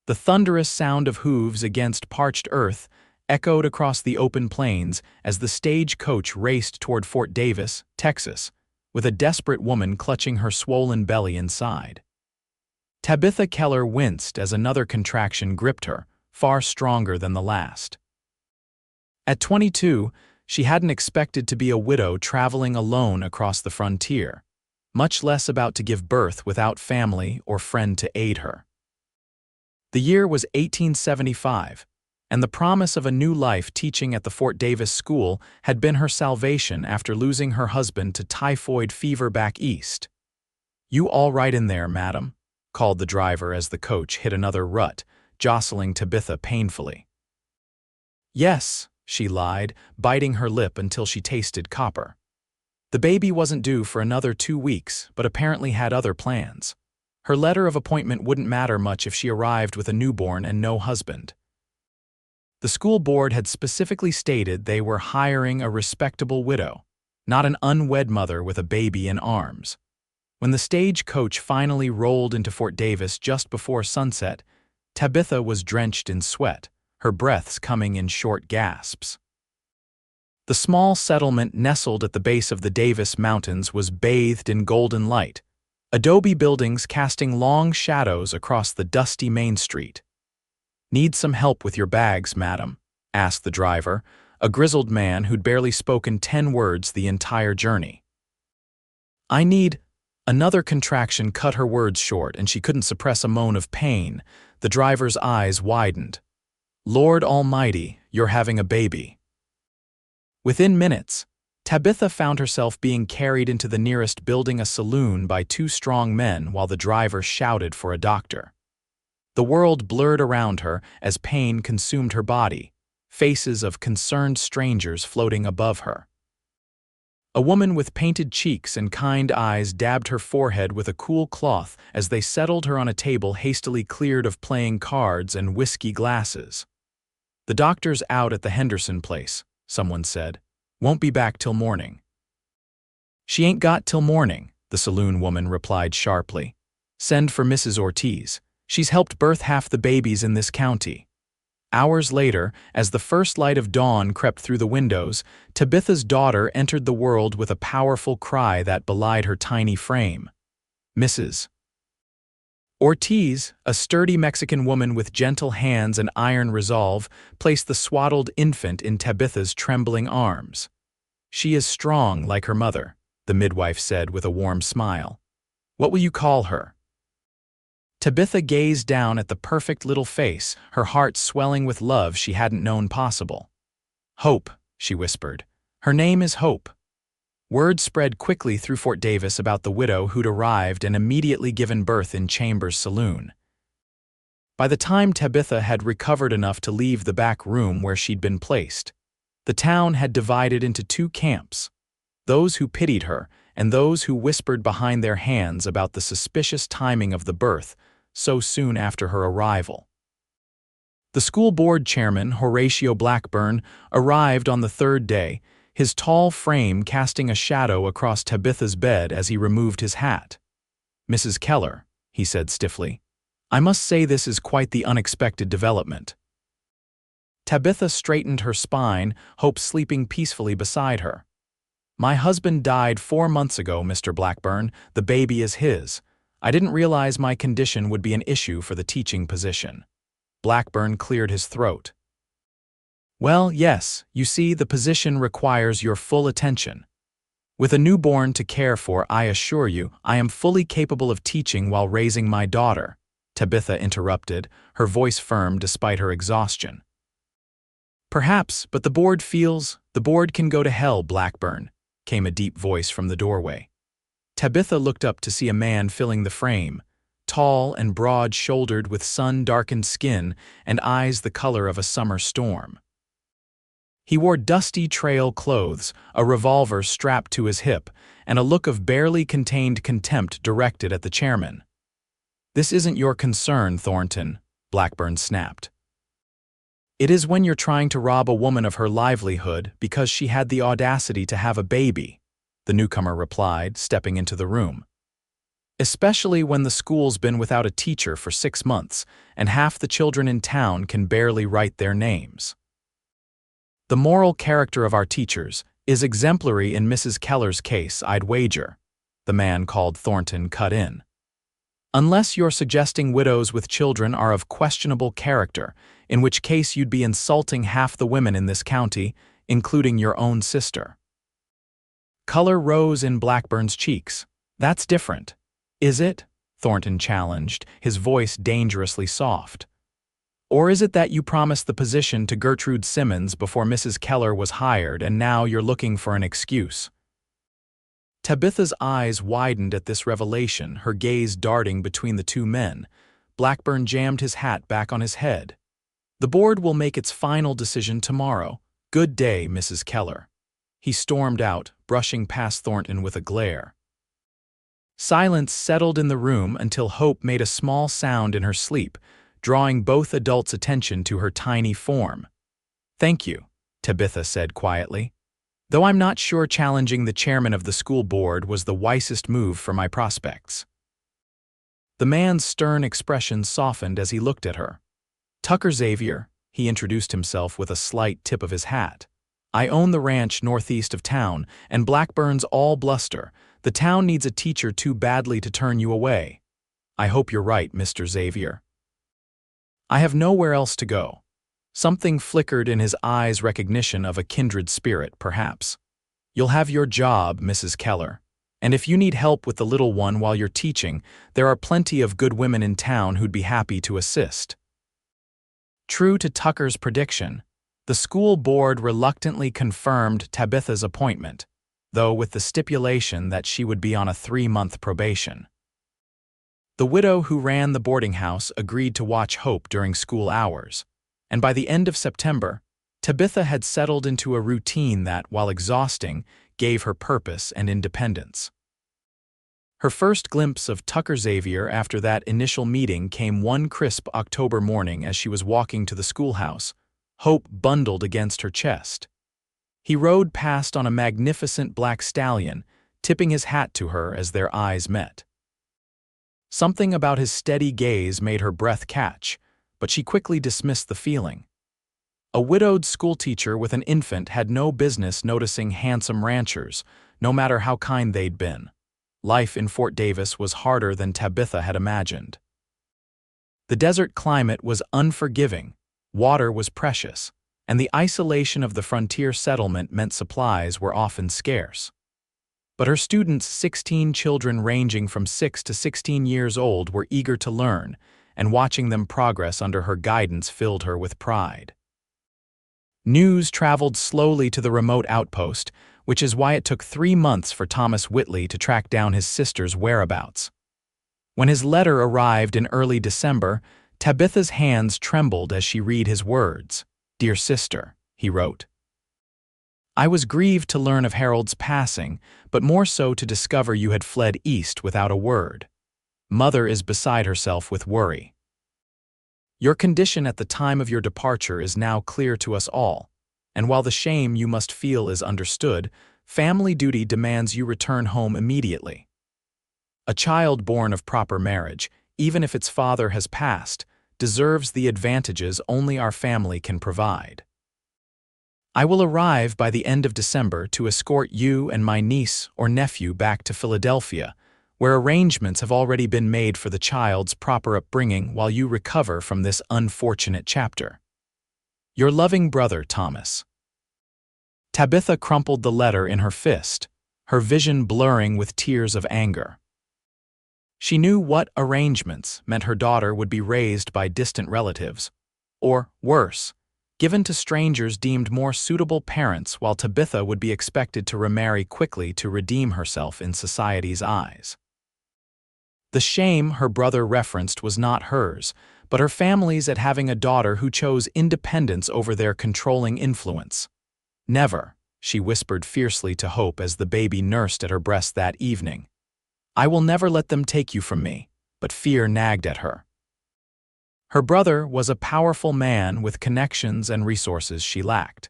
The thunderous sound of hooves against parched earth echoed across the open plains as the stagecoach raced toward Fort Davis, Texas, with a desperate woman clutching her swollen belly inside. Tabitha Keller winced as another contraction gripped her, far stronger than the last. At 22, she hadn't expected to be a widow traveling alone across the frontier, much less about to give birth without family or friend to aid her. The year was 1875, and the promise of a new life teaching at the Fort Davis school had been her salvation after losing her husband to typhoid fever back east. "You all right in there, madam?" called the driver as the coach hit another rut, jostling Tabitha painfully. "Yes," she lied, biting her lip until she tasted copper. The baby wasn't due for another 2 weeks, but apparently had other plans. Her letter of appointment wouldn't matter much if she arrived with a newborn and no husband. The school board had specifically stated they were hiring a respectable widow, not an unwed mother with a baby in arms. When the stagecoach finally rolled into Fort Davis just before sunset, Tabitha was drenched in sweat, her breaths coming in short gasps. The small settlement nestled at the base of the Davis Mountains was bathed in golden light, adobe buildings casting long shadows across the dusty main street. "Need some help with your bags, madam?" asked the driver, a grizzled man who'd barely spoken 10 words the entire journey. "I need—" Another contraction cut her words short, and she couldn't suppress a moan of pain. The driver's eyes widened. "Lord Almighty, you're having a baby." Within minutes, Tabitha found herself being carried into the nearest building, a saloon, by 2 strong men while the driver shouted for a doctor. The world blurred around her as pain consumed her body, faces of concerned strangers floating above her. A woman with painted cheeks and kind eyes dabbed her forehead with a cool cloth as they settled her on a table hastily cleared of playing cards and whiskey glasses. "The doctor's out at the Henderson place," someone said. "Won't be back till morning." "She ain't got till morning," the saloon woman replied sharply. "Send for Mrs. Ortiz. She's helped birth half the babies in this county." Hours later, as the first light of dawn crept through the windows, Tabitha's daughter entered the world with a powerful cry that belied her tiny frame. Mrs. Ortiz, a sturdy Mexican woman with gentle hands and iron resolve, placed the swaddled infant in Tabitha's trembling arms. "She is strong like her mother," the midwife said with a warm smile. "What will you call her?" Tabitha gazed down at the perfect little face, her heart swelling with love she hadn't known possible. "Hope," she whispered. "Her name is Hope." Word spread quickly through Fort Davis about the widow who'd arrived and immediately given birth in Chambers' saloon. By the time Tabitha had recovered enough to leave the back room where she'd been placed, the town had divided into 2 camps, those who pitied her and those who whispered behind their hands about the suspicious timing of the birth so soon after her arrival. The school board chairman, Horatio Blackburn, arrived on the 3rd day, his tall frame casting a shadow across Tabitha's bed as he removed his hat. "Mrs. Keller," he said stiffly, "I must say this is quite the unexpected development." Tabitha straightened her spine, Hope sleeping peacefully beside her. "My husband died 4 months ago, Mr. Blackburn. The baby is his. I didn't realize my condition would be an issue for the teaching position." Blackburn cleared his throat. "Well, yes, you see, the position requires your full attention. With a newborn to care for, I assure you, I am fully capable of teaching while raising my daughter," Tabitha interrupted, her voice firm despite her exhaustion. "Perhaps, but the board can go to hell, Blackburn," came a deep voice from the doorway. Tabitha looked up to see a man filling the frame, tall and broad-shouldered with sun-darkened skin and eyes the color of a summer storm. He wore dusty trail clothes, a revolver strapped to his hip, and a look of barely contained contempt directed at the chairman. "This isn't your concern, Thornton," Blackburn snapped. "It is when you're trying to rob a woman of her livelihood because she had the audacity to have a baby," the newcomer replied, stepping into the room. especially when the school's been without a teacher for 6 months and half the children in town can barely write their names. The moral character of our teachers is exemplary in Mrs. Keller's case, I'd wager, the man called Thornton cut in. Unless you're suggesting widows with children are of questionable character, in which case you'd be insulting half the women in this county, including your own sister. Color rose in Blackburn's cheeks. That's different. Is it? Thornton challenged, his voice dangerously soft. Or is it that you promised the position to Gertrude Simmons before Mrs. Keller was hired and now you're looking for an excuse? Tabitha's eyes widened at this revelation, her gaze darting between the two men. Blackburn jammed his hat back on his head. The board will make its final decision tomorrow. Good day, Mrs. Keller. He stormed out, brushing past Thornton with a glare. Silence settled in the room until Hope made a small sound in her sleep, drawing both adults' attention to her tiny form. Thank you, Tabitha said quietly. Though I'm not sure challenging the chairman of the school board was the wisest move for my prospects. The man's stern expression softened as he looked at her. Tucker Xavier, he introduced himself with a slight tip of his hat. I own the ranch northeast of town, and Blackburn's all bluster. The town needs a teacher too badly to turn you away. I hope you're right, Mr. Xavier. I have nowhere else to go. Something flickered in his eyes, recognition of a kindred spirit, perhaps. You'll have your job, Mrs. Keller. And if you need help with the little one while you're teaching, there are plenty of good women in town who'd be happy to assist. True to Tucker's prediction, the school board reluctantly confirmed Tabitha's appointment, though with the stipulation that she would be on a 3-month probation. The widow who ran the boarding house agreed to watch Hope during school hours, and by the end of September, Tabitha had settled into a routine that, while exhausting, gave her purpose and independence. Her first glimpse of Tucker Xavier after that initial meeting came one crisp October morning as she was walking to the schoolhouse, Hope bundled against her chest. He rode past on a magnificent black stallion, tipping his hat to her as their eyes met. Something about his steady gaze made her breath catch, but she quickly dismissed the feeling. A widowed schoolteacher with an infant had no business noticing handsome ranchers, no matter how kind they'd been. Life in Fort Davis was harder than Tabitha had imagined. The desert climate was unforgiving, water was precious, and the isolation of the frontier settlement meant supplies were often scarce. But her students, 16 children ranging from 6 to 16 years old, were eager to learn, and watching them progress under her guidance filled her with pride. News traveled slowly to the remote outpost, which is why it took 3 months for Thomas Whitley to track down his sister's whereabouts. When his letter arrived in early December, Tabitha's hands trembled as she read his words. "Dear sister," he wrote. "I was grieved to learn of Harold's passing, but more so to discover you had fled east without a word. Mother is beside herself with worry. Your condition at the time of your departure is now clear to us all, and while the shame you must feel is understood, family duty demands you return home immediately. A child born of proper marriage, even if its father has passed, deserves the advantages only our family can provide. I will arrive by the end of December to escort you and my niece or nephew back to Philadelphia, where arrangements have already been made for the child's proper upbringing while you recover from this unfortunate chapter. Your loving brother, Thomas." Tabitha crumpled the letter in her fist, her vision blurring with tears of anger. She knew what arrangements meant her daughter would be raised by distant relatives, or, worse, given to strangers deemed more suitable parents, while Tabitha would be expected to remarry quickly to redeem herself in society's eyes. The shame her brother referenced was not hers, but her family's at having a daughter who chose independence over their controlling influence. "Never," she whispered fiercely to Hope as the baby nursed at her breast that evening. "I will never let them take you from me," but fear nagged at her. Her brother was a powerful man with connections and resources she lacked.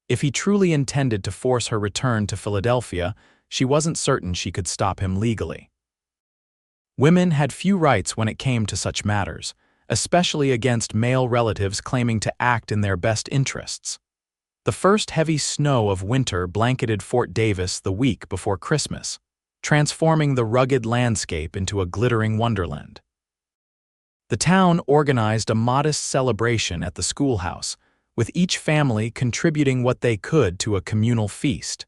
If he truly intended to force her return to Philadelphia, she wasn't certain she could stop him legally. Women had few rights when it came to such matters, especially against male relatives claiming to act in their best interests. The first heavy snow of winter blanketed Fort Davis the week before Christmas, transforming the rugged landscape into a glittering wonderland. The town organized a modest celebration at the schoolhouse, with each family contributing what they could to a communal feast.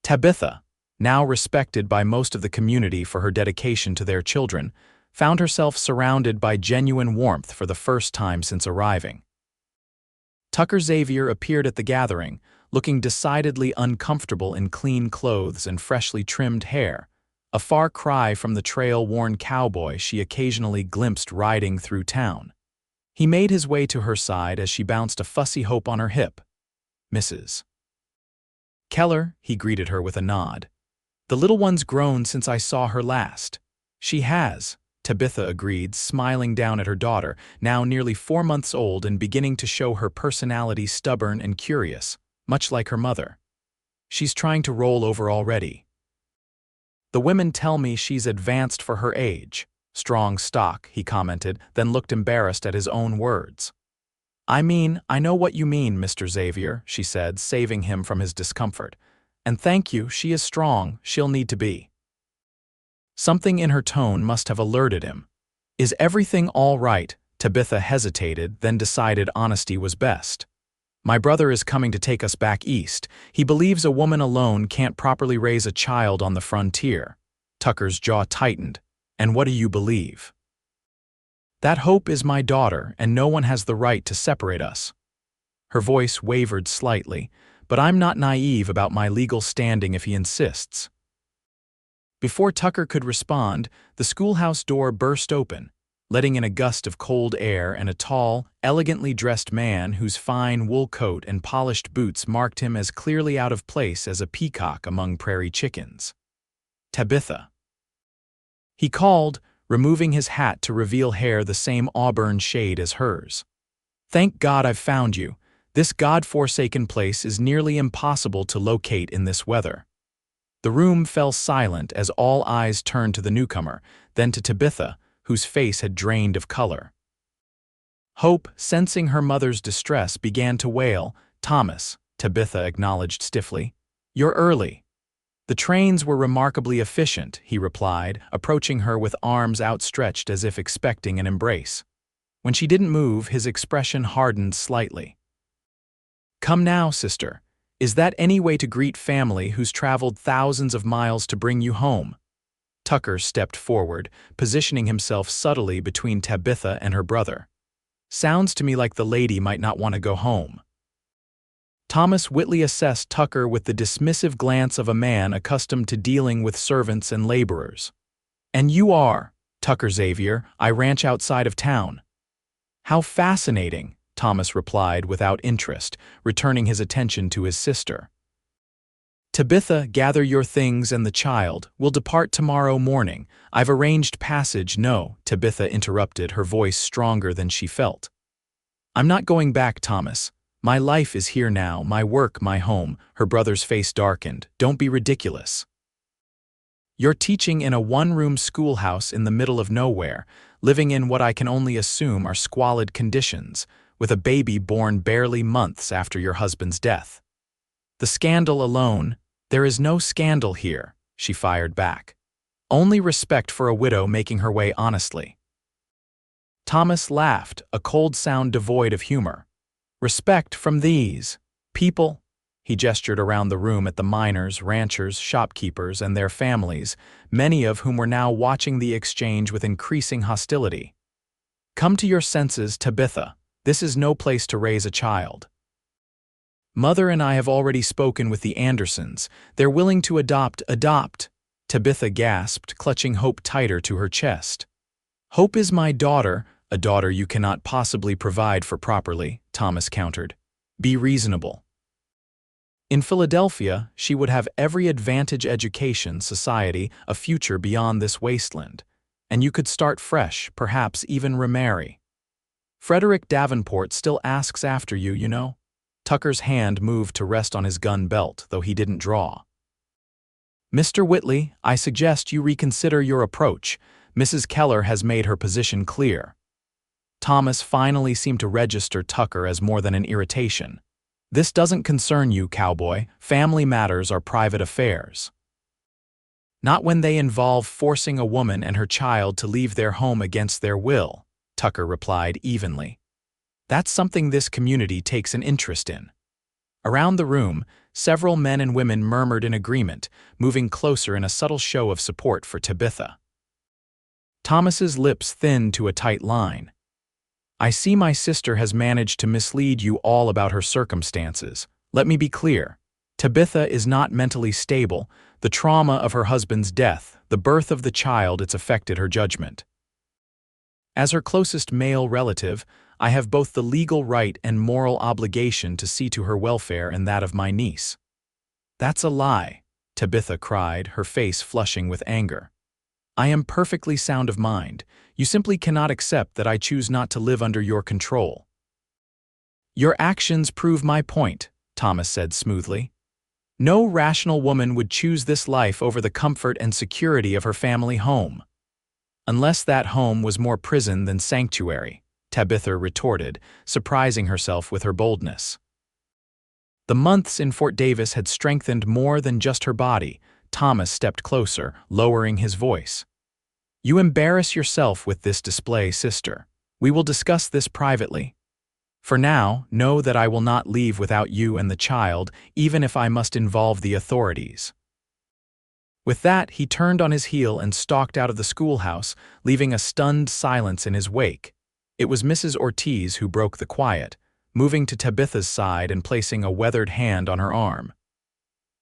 Tabitha, now respected by most of the community for her dedication to their children, found herself surrounded by genuine warmth for the first time since arriving. Tucker Xavier appeared at the gathering, looking decidedly uncomfortable in clean clothes and freshly trimmed hair, a far cry from the trail-worn cowboy she occasionally glimpsed riding through town. He made his way to her side as she bounced a fussy hope on her hip. "Mrs. Keller," he greeted her with a nod. "The little one's grown since I saw her last." "She has," Tabitha agreed, smiling down at her daughter, now nearly 4 months old and beginning to show her personality stubborn and curious, much like her mother. "She's trying to roll over already. The women tell me she's advanced for her age." "Strong stock," he commented, then looked embarrassed at his own words. "I know what you mean, Mr. Xavier," she said, saving him from his discomfort. "And thank you, she is strong, she'll need to be." Something in her tone must have alerted him. "Is everything all right?" Tabitha hesitated, then decided honesty was best. "My brother is coming to take us back east. He believes a woman alone can't properly raise a child on the frontier." Tucker's jaw tightened. "And what do you believe?" "That Hope is my daughter, and no one has the right to separate us." Her voice wavered slightly, "but I'm not naive about my legal standing if he insists." Before Tucker could respond, the schoolhouse door burst open, letting in a gust of cold air and a tall, elegantly dressed man whose fine wool coat and polished boots marked him as clearly out of place as a peacock among prairie chickens. "Tabitha," he called, removing his hat to reveal hair the same auburn shade as hers. "Thank God I've found you. This God-forsaken place is nearly impossible to locate in this weather." The room fell silent as all eyes turned to the newcomer, then to Tabitha, whose face had drained of color. Hope, sensing her mother's distress, began to wail. "Thomas," Tabitha acknowledged stiffly. "You're early." "The trains were remarkably efficient," he replied, approaching her with arms outstretched as if expecting an embrace. When she didn't move, his expression hardened slightly. "Come now, sister. Is that any way to greet family who's traveled thousands of miles to bring you home?" Tucker stepped forward, positioning himself subtly between Tabitha and her brother. "Sounds to me like the lady might not want to go home." Thomas Whitley assessed Tucker with the dismissive glance of a man accustomed to dealing with servants and laborers. "And you are?" "Tucker Xavier. I ranch outside of town." "How fascinating," Thomas replied without interest, returning his attention to his sister. "Tabitha, gather your things and the child. We'll depart tomorrow morning. I've arranged passage." "No," Tabitha interrupted, her voice stronger than she felt. "I'm not going back, Thomas. My life is here now, my work, my home." Her brother's face darkened. "Don't be ridiculous. You're teaching in a one-room schoolhouse in the middle of nowhere, living in what I can only assume are squalid conditions, with a baby born barely months after your husband's death. The scandal alone—" "There is no scandal here," she fired back. "Only respect for a widow making her way honestly." Thomas laughed, a cold sound devoid of humor. "Respect from these people?" He gestured around the room at the miners, ranchers, shopkeepers, and their families, many of whom were now watching the exchange with increasing hostility. "Come to your senses, Tabitha. This is no place to raise a child. Mother and I have already spoken with the Andersons. They're willing to adopt." Tabitha gasped, clutching Hope tighter to her chest. "Hope is my daughter." "A daughter you cannot possibly provide for properly," Thomas countered. "Be reasonable. In Philadelphia, she would have every advantage: education, society, a future beyond this wasteland. And you could start fresh, perhaps even remarry. Frederick Davenport still asks after you, you know." Tucker's hand moved to rest on his gun belt, though he didn't draw. "Mr. Whitley, I suggest you reconsider your approach. Mrs. Keller has made her position clear. Thomas finally seemed to register Tucker as more than an irritation. This doesn't concern you, Cowboy. Family matters are private affairs. Not when they involve forcing a woman and her child to leave their home against their will, Tucker replied evenly. That's something this community takes an interest in. Around the room, several men and women murmured in agreement, moving closer in a subtle show of support for Tabitha. Thomas's lips thinned to a tight line. I see my sister has managed to mislead you all about her circumstances. Let me be clear. Tabitha is not mentally stable. The trauma of her husband's death, the birth of the child, it's affected her judgment. As her closest male relative, I have both the legal right and moral obligation to see to her welfare and that of my niece. That's a lie, Tabitha cried, her face flushing with anger. I am perfectly sound of mind. You simply cannot accept that I choose not to live under your control. Your actions prove my point, Thomas said smoothly. No rational woman would choose this life over the comfort and security of her family home. Unless that home was more prison than sanctuary, Tabitha retorted, surprising herself with her boldness. The months in Fort Davis had strengthened more than just her body. Thomas stepped closer, lowering his voice. You embarrass yourself with this display, sister. We will discuss this privately. For now, know that I will not leave without you and the child, even if I must involve the authorities. With that, he turned on his heel and stalked out of the schoolhouse, leaving a stunned silence in his wake. It was Mrs. Ortiz who broke the quiet, moving to Tabitha's side and placing a weathered hand on her arm.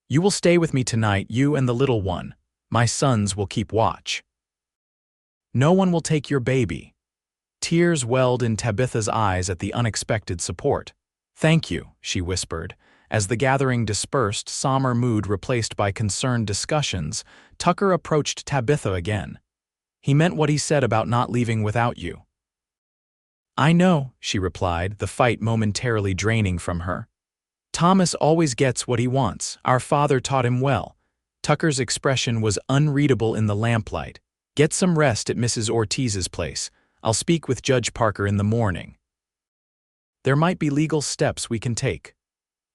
You will stay with me tonight, you and the little one. My sons will keep watch. No one will take your baby. Tears welled in Tabitha's eyes at the unexpected support. Thank you, she whispered. As the gathering dispersed, somber mood replaced by concerned discussions, Tucker approached Tabitha again. He meant what he said about not leaving without you. I know, she replied, the fight momentarily draining from her. Thomas always gets what he wants. Our father taught him well. Tucker's expression was unreadable in the lamplight. Get some rest at Mrs. Ortiz's place. I'll speak with Judge Parker in the morning. There might be legal steps we can take.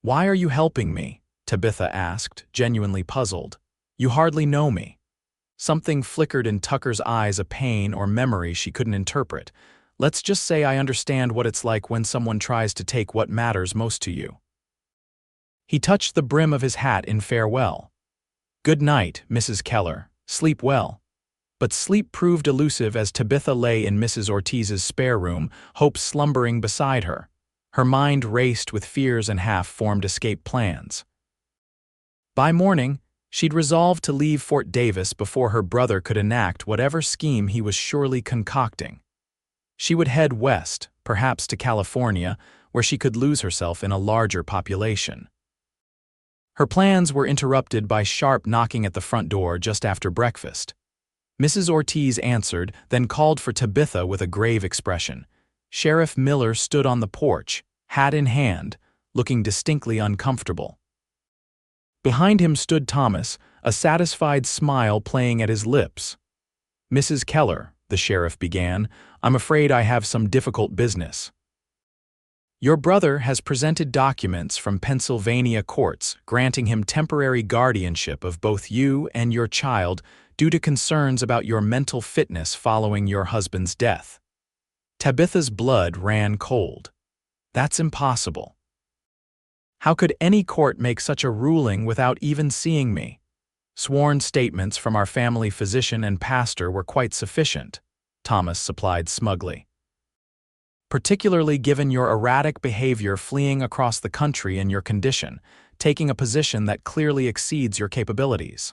Why are you helping me? Tabitha asked, genuinely puzzled. You hardly know me. Something flickered in Tucker's eyes, a pain or memory she couldn't interpret. Let's just say I understand what it's like when someone tries to take what matters most to you. He touched the brim of his hat in farewell. Good night, Mrs. Keller. Sleep well. But sleep proved elusive as Tabitha lay in Mrs. Ortiz's spare room, hope slumbering beside her. Her mind raced with fears and half-formed escape plans. By morning, she'd resolved to leave Fort Davis before her brother could enact whatever scheme he was surely concocting. She would head west, perhaps to California, where she could lose herself in a larger population. Her plans were interrupted by sharp knocking at the front door just after breakfast. Mrs. Ortiz answered, then called for Tabitha with a grave expression. Sheriff Miller stood on the porch, hat in hand, looking distinctly uncomfortable. Behind him stood Thomas, a satisfied smile playing at his lips. Mrs. Keller, the sheriff began, I'm afraid I have some difficult business. Your brother has presented documents from Pennsylvania courts granting him temporary guardianship of both you and your child due to concerns about your mental fitness following your husband's death. Tabitha's blood ran cold. That's impossible. How could any court make such a ruling without even seeing me? Sworn statements from our family physician and pastor were quite sufficient, Thomas supplied smugly. Particularly given your erratic behavior fleeing across the country and your condition, taking a position that clearly exceeds your capabilities.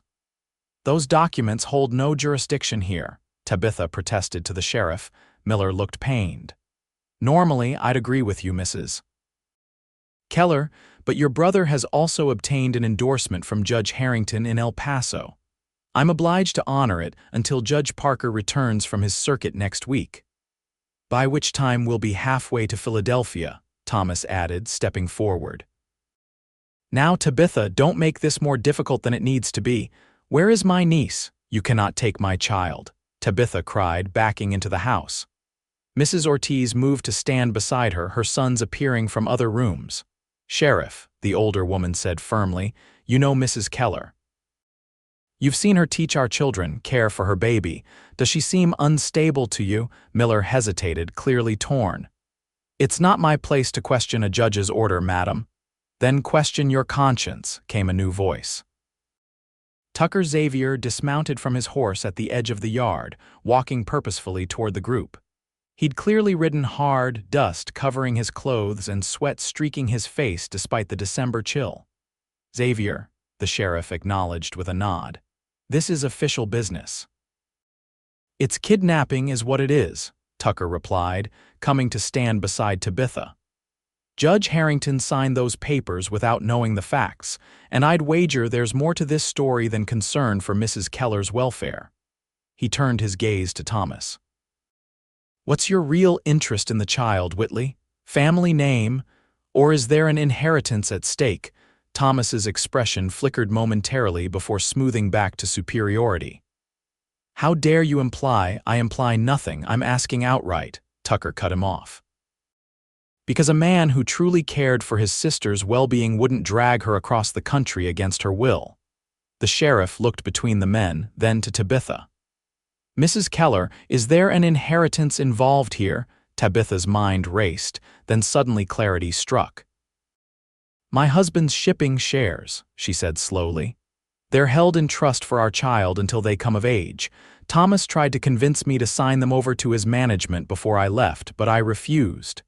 Those documents hold no jurisdiction here, Tabitha protested to the sheriff. Miller looked pained. Normally, I'd agree with you, Mrs. Keller, but your brother has also obtained an endorsement from Judge Harrington in El Paso. I'm obliged to honor it until Judge Parker returns from his circuit next week. By which time we'll be halfway to Philadelphia, Thomas added, stepping forward. Now, Tabitha, don't make this more difficult than it needs to be. Where is my niece? You cannot take my child. Tabitha cried, backing into the house. Mrs. Ortiz moved to stand beside her, her sons appearing from other rooms. "Sheriff," the older woman said firmly, "you know Mrs. Keller. You've seen her teach our children, care for her baby. Does she seem unstable to you?" Miller hesitated, clearly torn. "It's not my place to question a judge's order, madam." "Then question your conscience," came a new voice. Tucker Xavier dismounted from his horse at the edge of the yard, walking purposefully toward the group. He'd clearly ridden hard, dust covering his clothes and sweat streaking his face despite the December chill. "Xavier," the sheriff acknowledged with a nod. "This is official business." "It's kidnapping is what it is," Tucker replied, coming to stand beside Tabitha. "Judge Harrington signed those papers without knowing the facts, and I'd wager there's more to this story than concern for Mrs. Keller's welfare." He turned his gaze to Thomas. "What's your real interest in the child, Whitley? Family name? Or is there an inheritance at stake?" Thomas's expression flickered momentarily before smoothing back to superiority. "How dare you imply I imply nothing? I'm asking outright," Tucker cut him off. "Because a man who truly cared for his sister's well-being wouldn't drag her across the country against her will." The sheriff looked between the men, then to Tabitha. "Mrs. Keller, is there an inheritance involved here?" Tabitha's mind raced, then suddenly clarity struck. "My husband's shipping shares," she said slowly. "They're held in trust for our child until they come of age. Thomas tried to convince me to sign them over to his management before I left, but I refused."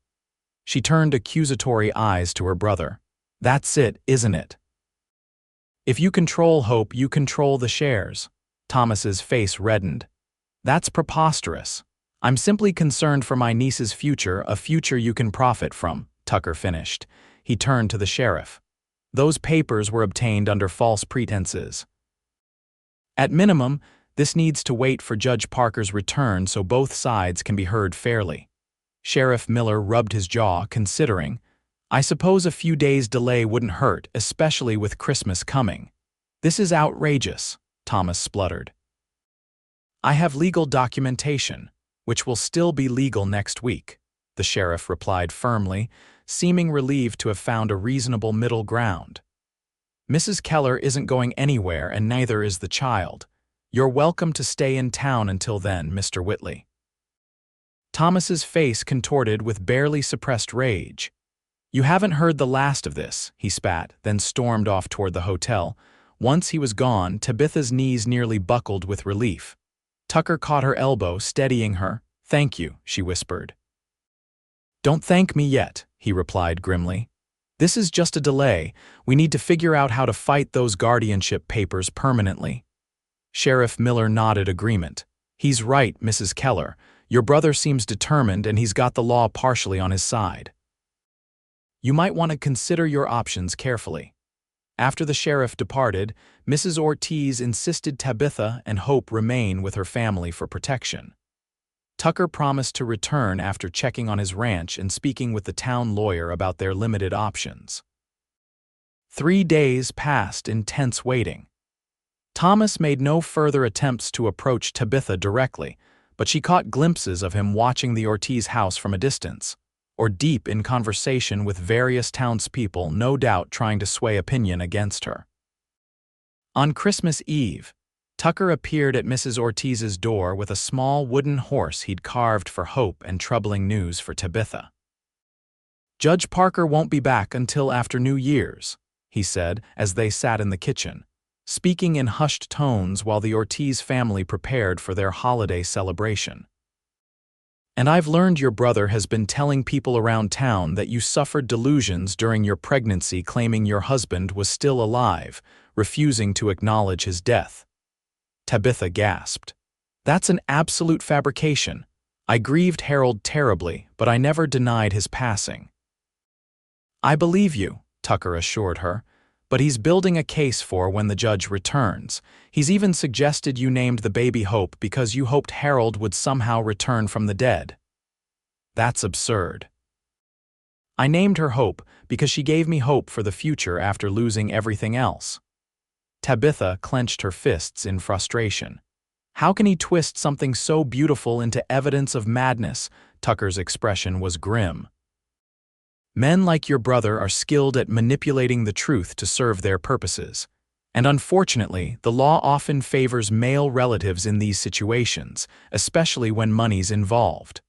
She turned accusatory eyes to her brother. "That's it, isn't it? If you control Hope, you control the shares." Thomas's face reddened. "That's preposterous. I'm simply concerned for my niece's future, a future you can profit from," Tucker finished. He turned to the sheriff. "Those papers were obtained under false pretenses. At minimum, this needs to wait for Judge Parker's return so both sides can be heard fairly." Sheriff Miller rubbed his jaw, considering. "I suppose a few days' delay wouldn't hurt, especially with Christmas coming." "This is outrageous," Thomas spluttered. "I have legal documentation, which will still be legal next week," the sheriff replied firmly, seeming relieved to have found a reasonable middle ground. "Mrs. Keller isn't going anywhere, and neither is the child. You're welcome to stay in town until then, Mr. Whitley." Thomas's face contorted with barely suppressed rage. "You haven't heard the last of this," he spat, then stormed off toward the hotel. Once he was gone, Tabitha's knees nearly buckled with relief. Tucker caught her elbow, steadying her. "Thank you," she whispered. "Don't thank me yet," he replied grimly. "This is just a delay. We need to figure out how to fight those guardianship papers permanently." Sheriff Miller nodded agreement. "He's right, Mrs. Keller. Your brother seems determined and he's got the law partially on his side. You might want to consider your options carefully." After the sheriff departed, Mrs. Ortiz insisted Tabitha and Hope remain with her family for protection. Tucker promised to return after checking on his ranch and speaking with the town lawyer about their limited options. 3 days passed in tense waiting. Thomas made no further attempts to approach Tabitha directly, but she caught glimpses of him watching the Ortiz house from a distance, or deep in conversation with various townspeople, no doubt trying to sway opinion against her. On Christmas Eve, Tucker appeared at Mrs. Ortiz's door with a small wooden horse he'd carved for Hope and troubling news for Tabitha. "Judge Parker won't be back until after New Year's," he said as they sat in the kitchen, speaking in hushed tones while the Ortiz family prepared for their holiday celebration. "And I've learned your brother has been telling people around town that you suffered delusions during your pregnancy, claiming your husband was still alive, refusing to acknowledge his death." Tabitha gasped. "That's an absolute fabrication. I grieved Harold terribly, but I never denied his passing." "I believe you," Tucker assured her, "but he's building a case for when the judge returns. He's even suggested you named the baby Hope because you hoped Harold would somehow return from the dead." "That's absurd." "I named her Hope because she gave me hope for the future after losing everything else." Tabitha clenched her fists in frustration. How can he twist something so beautiful into evidence of madness? Tucker's expression was grim. Men like your brother are skilled at manipulating the truth to serve their purposes. And unfortunately, the law often favors male relatives in these situations, especially when money's involved.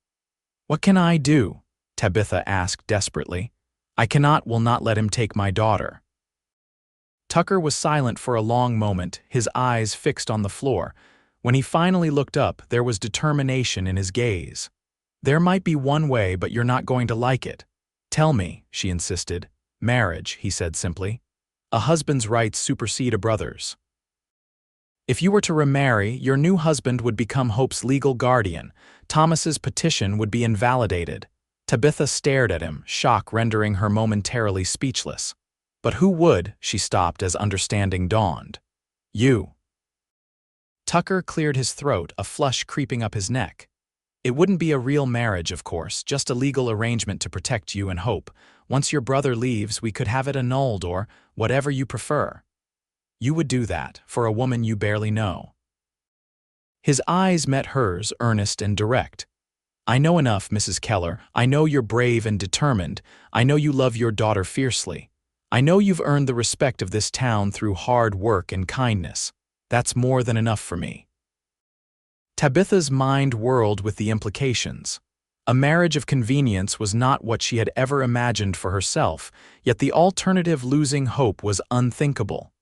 What can I do? Tabitha asked desperately. I will not let him take my daughter. Tucker was silent for a long moment, his eyes fixed on the floor. When he finally looked up, there was determination in his gaze. There might be one way, but you're not going to like it. Tell me, she insisted. Marriage, he said simply. A husband's rights supersede a brother's. If you were to remarry, your new husband would become Hope's legal guardian. Thomas's petition would be invalidated. Tabitha stared at him, shock rendering her momentarily speechless. But who would? She stopped as understanding dawned. You. Tucker cleared his throat, a flush creeping up his neck. It wouldn't be a real marriage, of course, just a legal arrangement to protect you and Hope. Once your brother leaves, we could have it annulled or whatever you prefer. You would do that for a woman you barely know. His eyes met hers, earnest and direct. I know enough, Mrs. Keller. I know you're brave and determined. I know you love your daughter fiercely. I know you've earned the respect of this town through hard work and kindness. That's more than enough for me. Tabitha's mind whirled with the implications. A marriage of convenience was not what she had ever imagined for herself, yet the alternative, losing Hope, was unthinkable.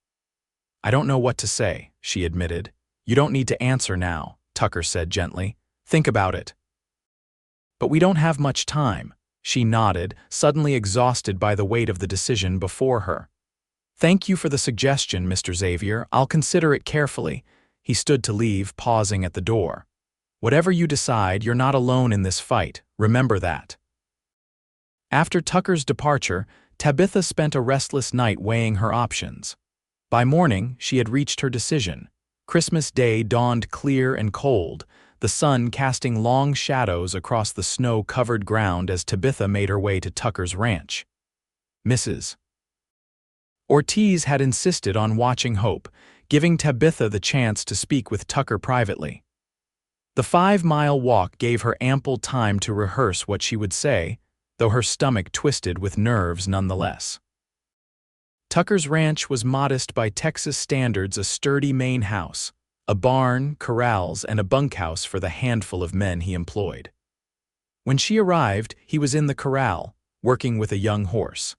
I don't know what to say, she admitted. You don't need to answer now, Tucker said gently. Think about it. But we don't have much time. She nodded, suddenly exhausted by the weight of the decision before her. Thank you for the suggestion, Mr. Xavier. I'll consider it carefully. He stood to leave, pausing at the door. Whatever you decide, you're not alone in this fight. Remember that. After Tucker's departure, Tabitha spent a restless night weighing her options. By morning, she had reached her decision. Christmas Day dawned clear and cold, the sun casting long shadows across the snow-covered ground as Tabitha made her way to Tucker's ranch. Mrs. Ortiz had insisted on watching Hope, giving Tabitha the chance to speak with Tucker privately. The 5-mile walk gave her ample time to rehearse what she would say, though her stomach twisted with nerves nonetheless. Tucker's ranch was modest by Texas standards, a sturdy main house, a barn, corrals, and a bunkhouse for the handful of men he employed. When she arrived, he was in the corral, working with a young horse.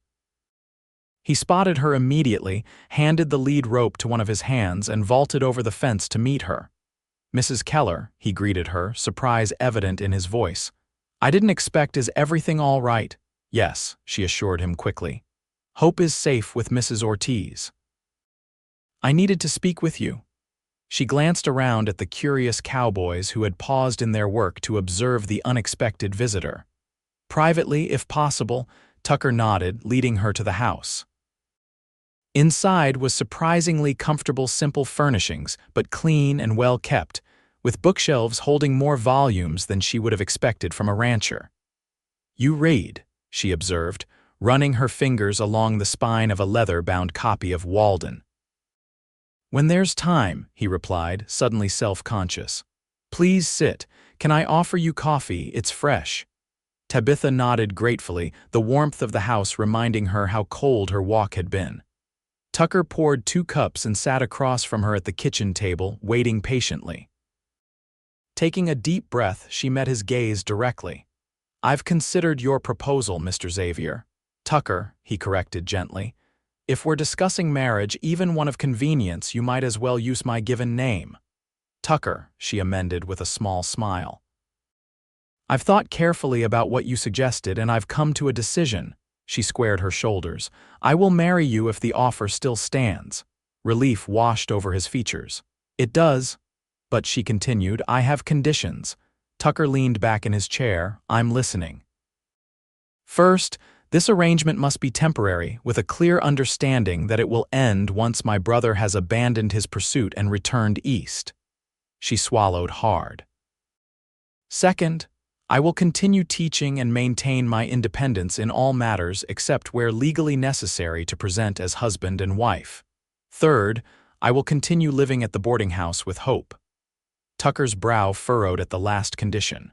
He spotted her immediately, handed the lead rope to one of his hands, and vaulted over the fence to meet her. Mrs. Keller, he greeted her, surprise evident in his voice. I didn't expect. Is everything all right? Yes, she assured him quickly. Hope is safe with Mrs. Ortiz. I needed to speak with you. She glanced around at the curious cowboys who had paused in their work to observe the unexpected visitor. Privately, if possible, Tucker nodded, leading her to the house. Inside was surprisingly comfortable, simple furnishings, but clean and well kept, with bookshelves holding more volumes than she would have expected from a rancher. You read, she observed, running her fingers along the spine of a leather-bound copy of Walden. When there's time, he replied, suddenly self-conscious. Please sit. Can I offer you coffee? It's fresh. Tabitha nodded gratefully, the warmth of the house reminding her how cold her walk had been. Tucker poured 2 cups and sat across from her at the kitchen table, waiting patiently. Taking a deep breath, she met his gaze directly. I've considered your proposal, Mr. Xavier. Tucker, he corrected gently. If we're discussing marriage, even one of convenience, you might as well use my given name. Tucker, she amended with a small smile. I've thought carefully about what you suggested, and I've come to a decision. She squared her shoulders. I will marry you if the offer still stands. Relief washed over his features. It does. But she continued, I have conditions. Tucker leaned back in his chair. I'm listening. First, this arrangement must be temporary, with a clear understanding that it will end once my brother has abandoned his pursuit and returned east. She swallowed hard. Second, I will continue teaching and maintain my independence in all matters except where legally necessary to present as husband and wife. Third, I will continue living at the boarding house with Hope. Tucker's brow furrowed at the last condition.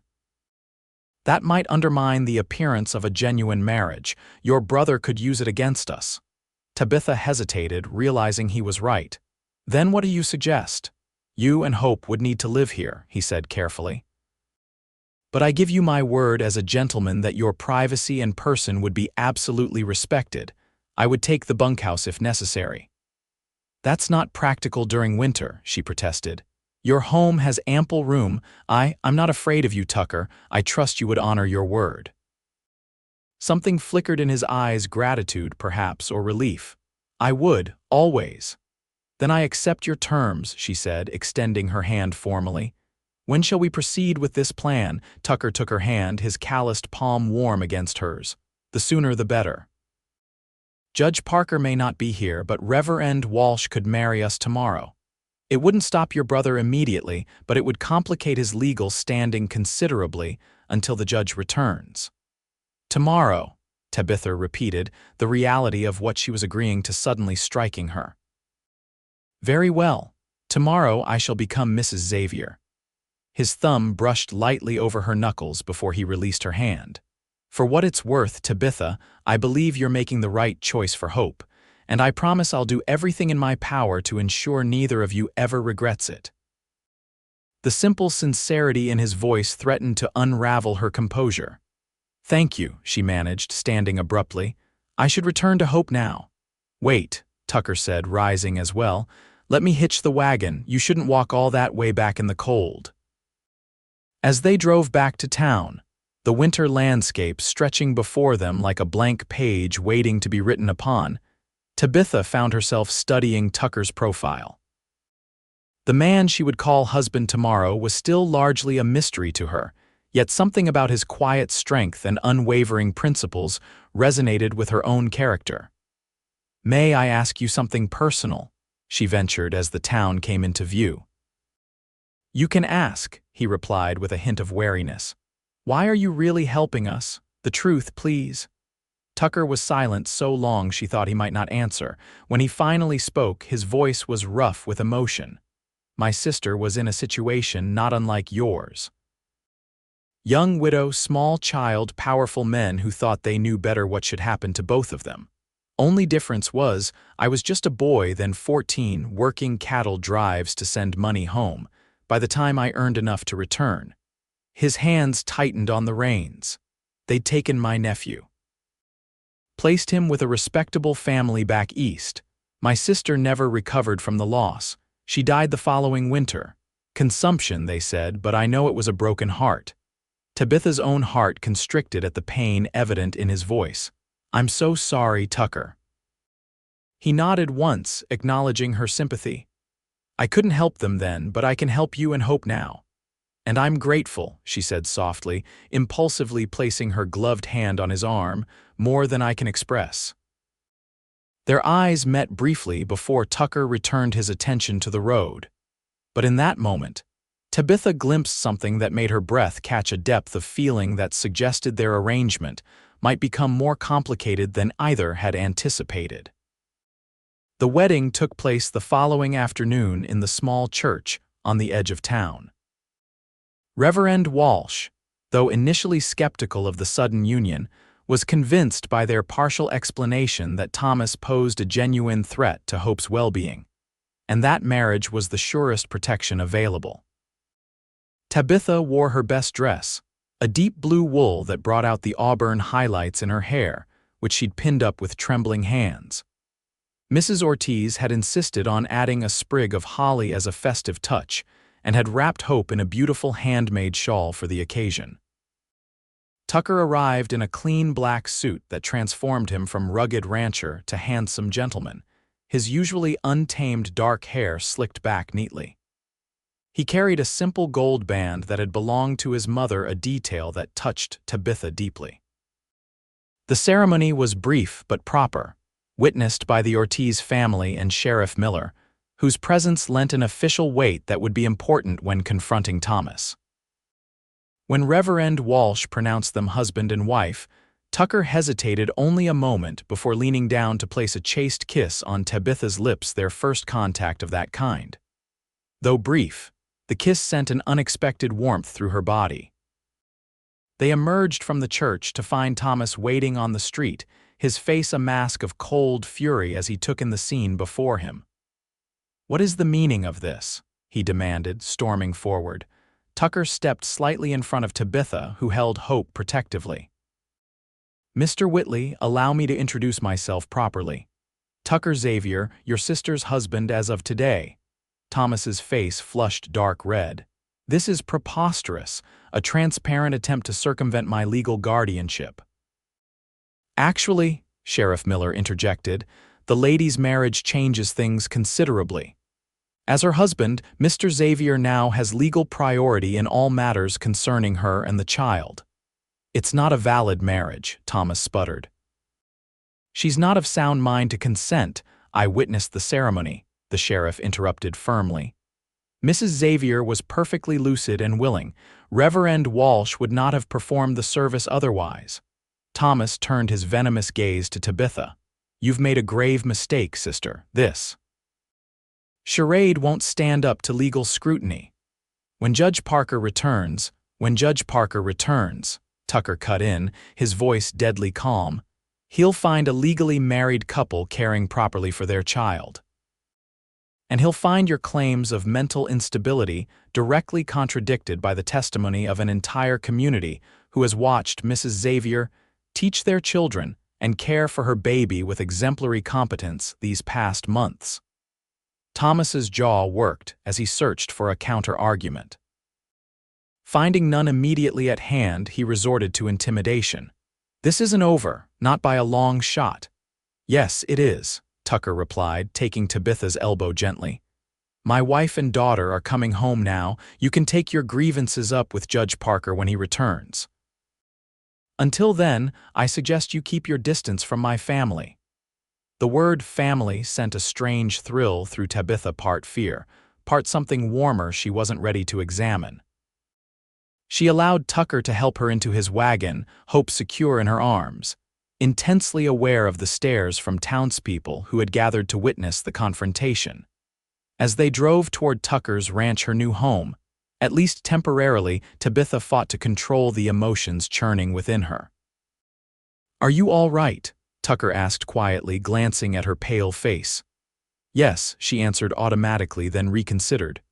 That might undermine the appearance of a genuine marriage. Your brother could use it against us. Tabitha hesitated, realizing he was right. Then what do you suggest? You and Hope would need to live here, he said carefully. But I give you my word as a gentleman that your privacy and person would be absolutely respected. I would take the bunkhouse if necessary. That's not practical during winter, she protested. Your home has ample room. I'm not afraid of you, Tucker. I trust you would honor your word. Something flickered in his eyes, gratitude, perhaps, or relief. I would, always. Then I accept your terms, she said, extending her hand formally. When shall we proceed with this plan? Tucker took her hand, his calloused palm warm against hers. The sooner the better. Judge Parker may not be here, but Reverend Walsh could marry us tomorrow. It wouldn't stop your brother immediately, but it would complicate his legal standing considerably until the judge returns. Tomorrow, Tabitha repeated, the reality of what she was agreeing to suddenly striking her. Very well. Tomorrow I shall become Mrs. Xavier. His thumb brushed lightly over her knuckles before he released her hand. For what it's worth, Tabitha, I believe you're making the right choice for Hope, and I promise I'll do everything in my power to ensure neither of you ever regrets it. The simple sincerity in his voice threatened to unravel her composure. Thank you, she managed, standing abruptly. I should return to Hope now. Wait, Tucker said, rising as well. Let me hitch the wagon. You shouldn't walk all that way back in the cold. As they drove back to town, the winter landscape stretching before them like a blank page waiting to be written upon, Tabitha found herself studying Tucker's profile. The man she would call husband tomorrow was still largely a mystery to her, yet something about his quiet strength and unwavering principles resonated with her own character. May I ask you something personal? She ventured as the town came into view. You can ask, he replied with a hint of wariness. Why are you really helping us? The truth, please. Tucker was silent so long she thought he might not answer. When he finally spoke, his voice was rough with emotion. My sister was in a situation not unlike yours. Young widow, small child, powerful men who thought they knew better what should happen to both of them. Only difference was, I was just a boy, then 14, working cattle drives to send money home, by the time I earned enough to return. His hands tightened on the reins. They'd taken my nephew. Placed him with a respectable family back east. My sister never recovered from the loss. She died the following winter. Consumption, they said, but I know it was a broken heart. Tabitha's own heart constricted at the pain evident in his voice. I'm so sorry, Tucker. He nodded once, acknowledging her sympathy. I couldn't help them then, but I can help you and Hope now. And I'm grateful, she said softly, impulsively placing her gloved hand on his arm, more than I can express. Their eyes met briefly before Tucker returned his attention to the road. But in that moment, Tabitha glimpsed something that made her breath catch a depth of feeling that suggested their arrangement might become more complicated than either had anticipated. The wedding took place the following afternoon in the small church on the edge of town. Reverend Walsh, though initially skeptical of the sudden union, was convinced by their partial explanation that Thomas posed a genuine threat to Hope's well-being, and that marriage was the surest protection available. Tabitha wore her best dress, a deep blue wool that brought out the auburn highlights in her hair, which she'd pinned up with trembling hands. Mrs. Ortiz had insisted on adding a sprig of holly as a festive touch, and had wrapped Hope in a beautiful handmade shawl for the occasion. Tucker arrived in a clean black suit that transformed him from rugged rancher to handsome gentleman, his usually untamed dark hair slicked back neatly. He carried a simple gold band that had belonged to his mother, a detail that touched Tabitha deeply. The ceremony was brief but proper, witnessed by the Ortiz family and Sheriff Miller, whose presence lent an official weight that would be important when confronting Thomas. When Reverend Walsh pronounced them husband and wife, Tucker hesitated only a moment before leaning down to place a chaste kiss on Tabitha's lips, their first contact of that kind. Though brief, The kiss sent an unexpected warmth through her body. They emerged from the church to find Thomas waiting on the street, his face a mask of cold fury as he took in the scene before him. "What is the meaning of this?" he demanded, storming forward. Tucker stepped slightly in front of Tabitha, who held Hope protectively. "Mr. Whitley, allow me to introduce myself properly. Tucker Xavier, your sister's husband as of today." Thomas's face flushed dark red. "This is preposterous, a transparent attempt to circumvent my legal guardianship." "Actually," Sheriff Miller interjected, "the lady's marriage changes things considerably. As her husband, Mr. Xavier now has legal priority in all matters concerning her and the child." "It's not a valid marriage," Thomas sputtered. "She's not of sound mind to consent. I witnessed the ceremony," the sheriff interrupted firmly. "Mrs. Xavier was perfectly lucid and willing. Reverend Walsh would not have performed the service otherwise." Thomas turned his venomous gaze to Tabitha. "You've made a grave mistake, sister. This charade won't stand up to legal scrutiny. When Judge Parker returns, Tucker cut in, his voice deadly calm, he'll find a legally married couple caring properly for their child. And he'll find your claims of mental instability directly contradicted by the testimony of an entire community who has watched Mrs. Xavier teach their children and care for her baby with exemplary competence these past months." Thomas's jaw worked as he searched for a counter-argument. Finding none immediately at hand, he resorted to intimidation. "This isn't over, not by a long shot." "Yes, it is," Tucker replied, taking Tabitha's elbow gently. "My wife and daughter are coming home now. You can take your grievances up with Judge Parker when he returns. Until then, I suggest you keep your distance from my family." The word family sent a strange thrill through Tabitha, part fear, part something warmer she wasn't ready to examine. She allowed Tucker to help her into his wagon, Hope secure in her arms, intensely aware of the stares from townspeople who had gathered to witness the confrontation. As they drove toward Tucker's ranch, her new home, at least temporarily, Tabitha fought to control the emotions churning within her. "Are you all right?" Tucker asked quietly, glancing at her pale face. "Yes," she answered automatically, then reconsidered.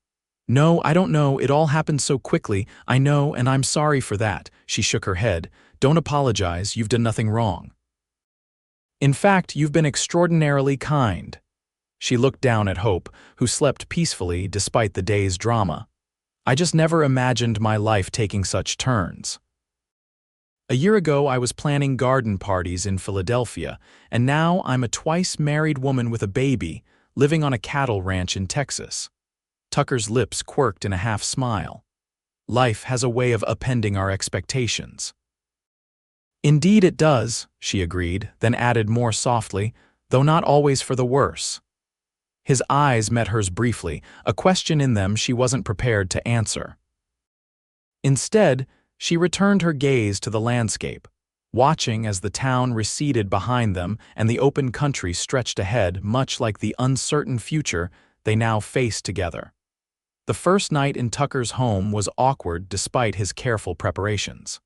"No, I don't know. It all happened so quickly. I know, and I'm sorry for that." She shook her head. "Don't apologize. You've done nothing wrong. In fact, you've been extraordinarily kind." She looked down at Hope, who slept peacefully despite the day's drama. "I just never imagined my life taking such turns. A year ago, I was planning garden parties in Philadelphia, and now I'm a twice-married woman with a baby, living on a cattle ranch in Texas." Tucker's lips quirked in a half-smile. "Life has a way of upending our expectations." "Indeed it does," she agreed, then added more softly, "though not always for the worse." His eyes met hers briefly, a question in them she wasn't prepared to answer. Instead, she returned her gaze to the landscape, watching as the town receded behind them and the open country stretched ahead, much like the uncertain future they now faced together. The first night in Tucker's home was awkward despite his careful preparations.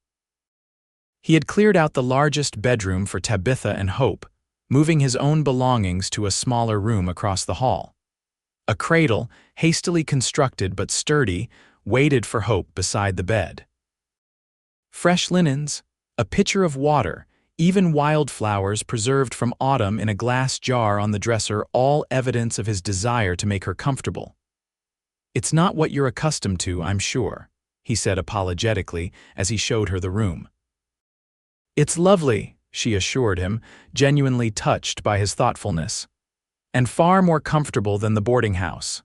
He had cleared out the largest bedroom for Tabitha and Hope, moving his own belongings to a smaller room across the hall. A cradle, hastily constructed but sturdy, waited for Hope beside the bed. Fresh linens, a pitcher of water, even wildflowers preserved from autumn in a glass jar on the dresser, all evidence of his desire to make her comfortable. "It's not what you're accustomed to, I'm sure," he said apologetically as he showed her the room. "It's lovely," she assured him, genuinely touched by his thoughtfulness, "and far more comfortable than the boarding house."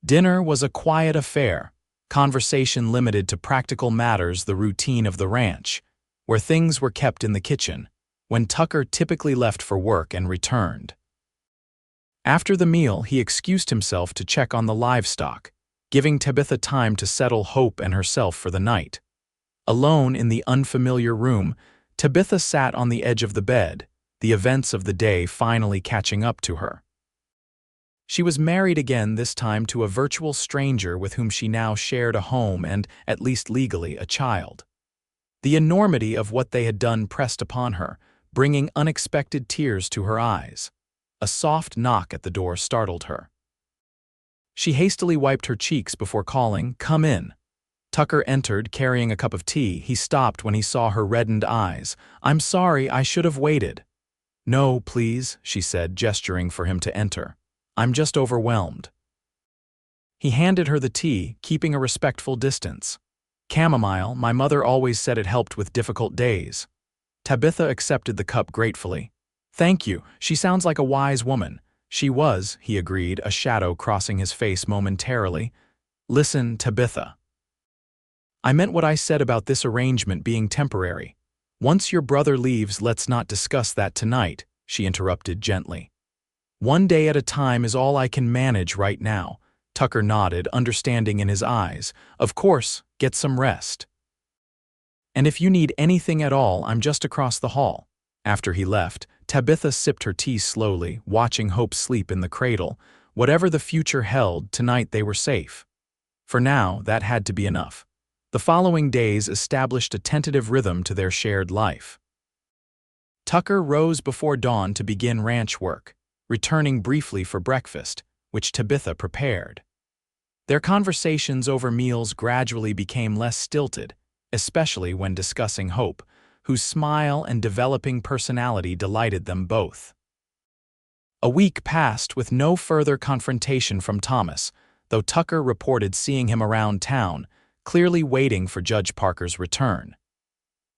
Dinner was a quiet affair, conversation limited to practical matters, the routine of the ranch, where things were kept in the kitchen, when Tucker typically left for work and returned. After the meal, he excused himself to check on the livestock, giving Tabitha time to settle Hope and herself for the night. Alone in the unfamiliar room, Tabitha sat on the edge of the bed, the events of the day finally catching up to her. She was married again, this time to a virtual stranger with whom she now shared a home and, at least legally, a child. The enormity of what they had done pressed upon her, bringing unexpected tears to her eyes. A soft knock at the door startled her. She hastily wiped her cheeks before calling, "Come in." Tucker entered, carrying a cup of tea. He stopped when he saw her reddened eyes. "I'm sorry, I should have waited." "No, please," she said, gesturing for him to enter. "I'm just overwhelmed." He handed her the tea, keeping a respectful distance. "Chamomile, my mother always said it helped with difficult days." Tabitha accepted the cup gratefully. "Thank you, she sounds like a wise woman." "She was," he agreed, a shadow crossing his face momentarily. "Listen, Tabitha. I meant what I said about this arrangement being temporary. Once your brother leaves, let's not discuss that tonight," she interrupted gently. "One day at a time is all I can manage right now." Tucker nodded, understanding in his eyes. "Of course, get some rest. And if you need anything at all, I'm just across the hall." After he left, Tabitha sipped her tea slowly, watching Hope sleep in the cradle. Whatever the future held, tonight they were safe. For now, that had to be enough. The following days established a tentative rhythm to their shared life. Tucker rose before dawn to begin ranch work, returning briefly for breakfast, which Tabitha prepared. Their conversations over meals gradually became less stilted, especially when discussing Hope, whose smile and developing personality delighted them both. A week passed with no further confrontation from Thomas, though Tucker reported seeing him around town, clearly waiting for Judge Parker's return.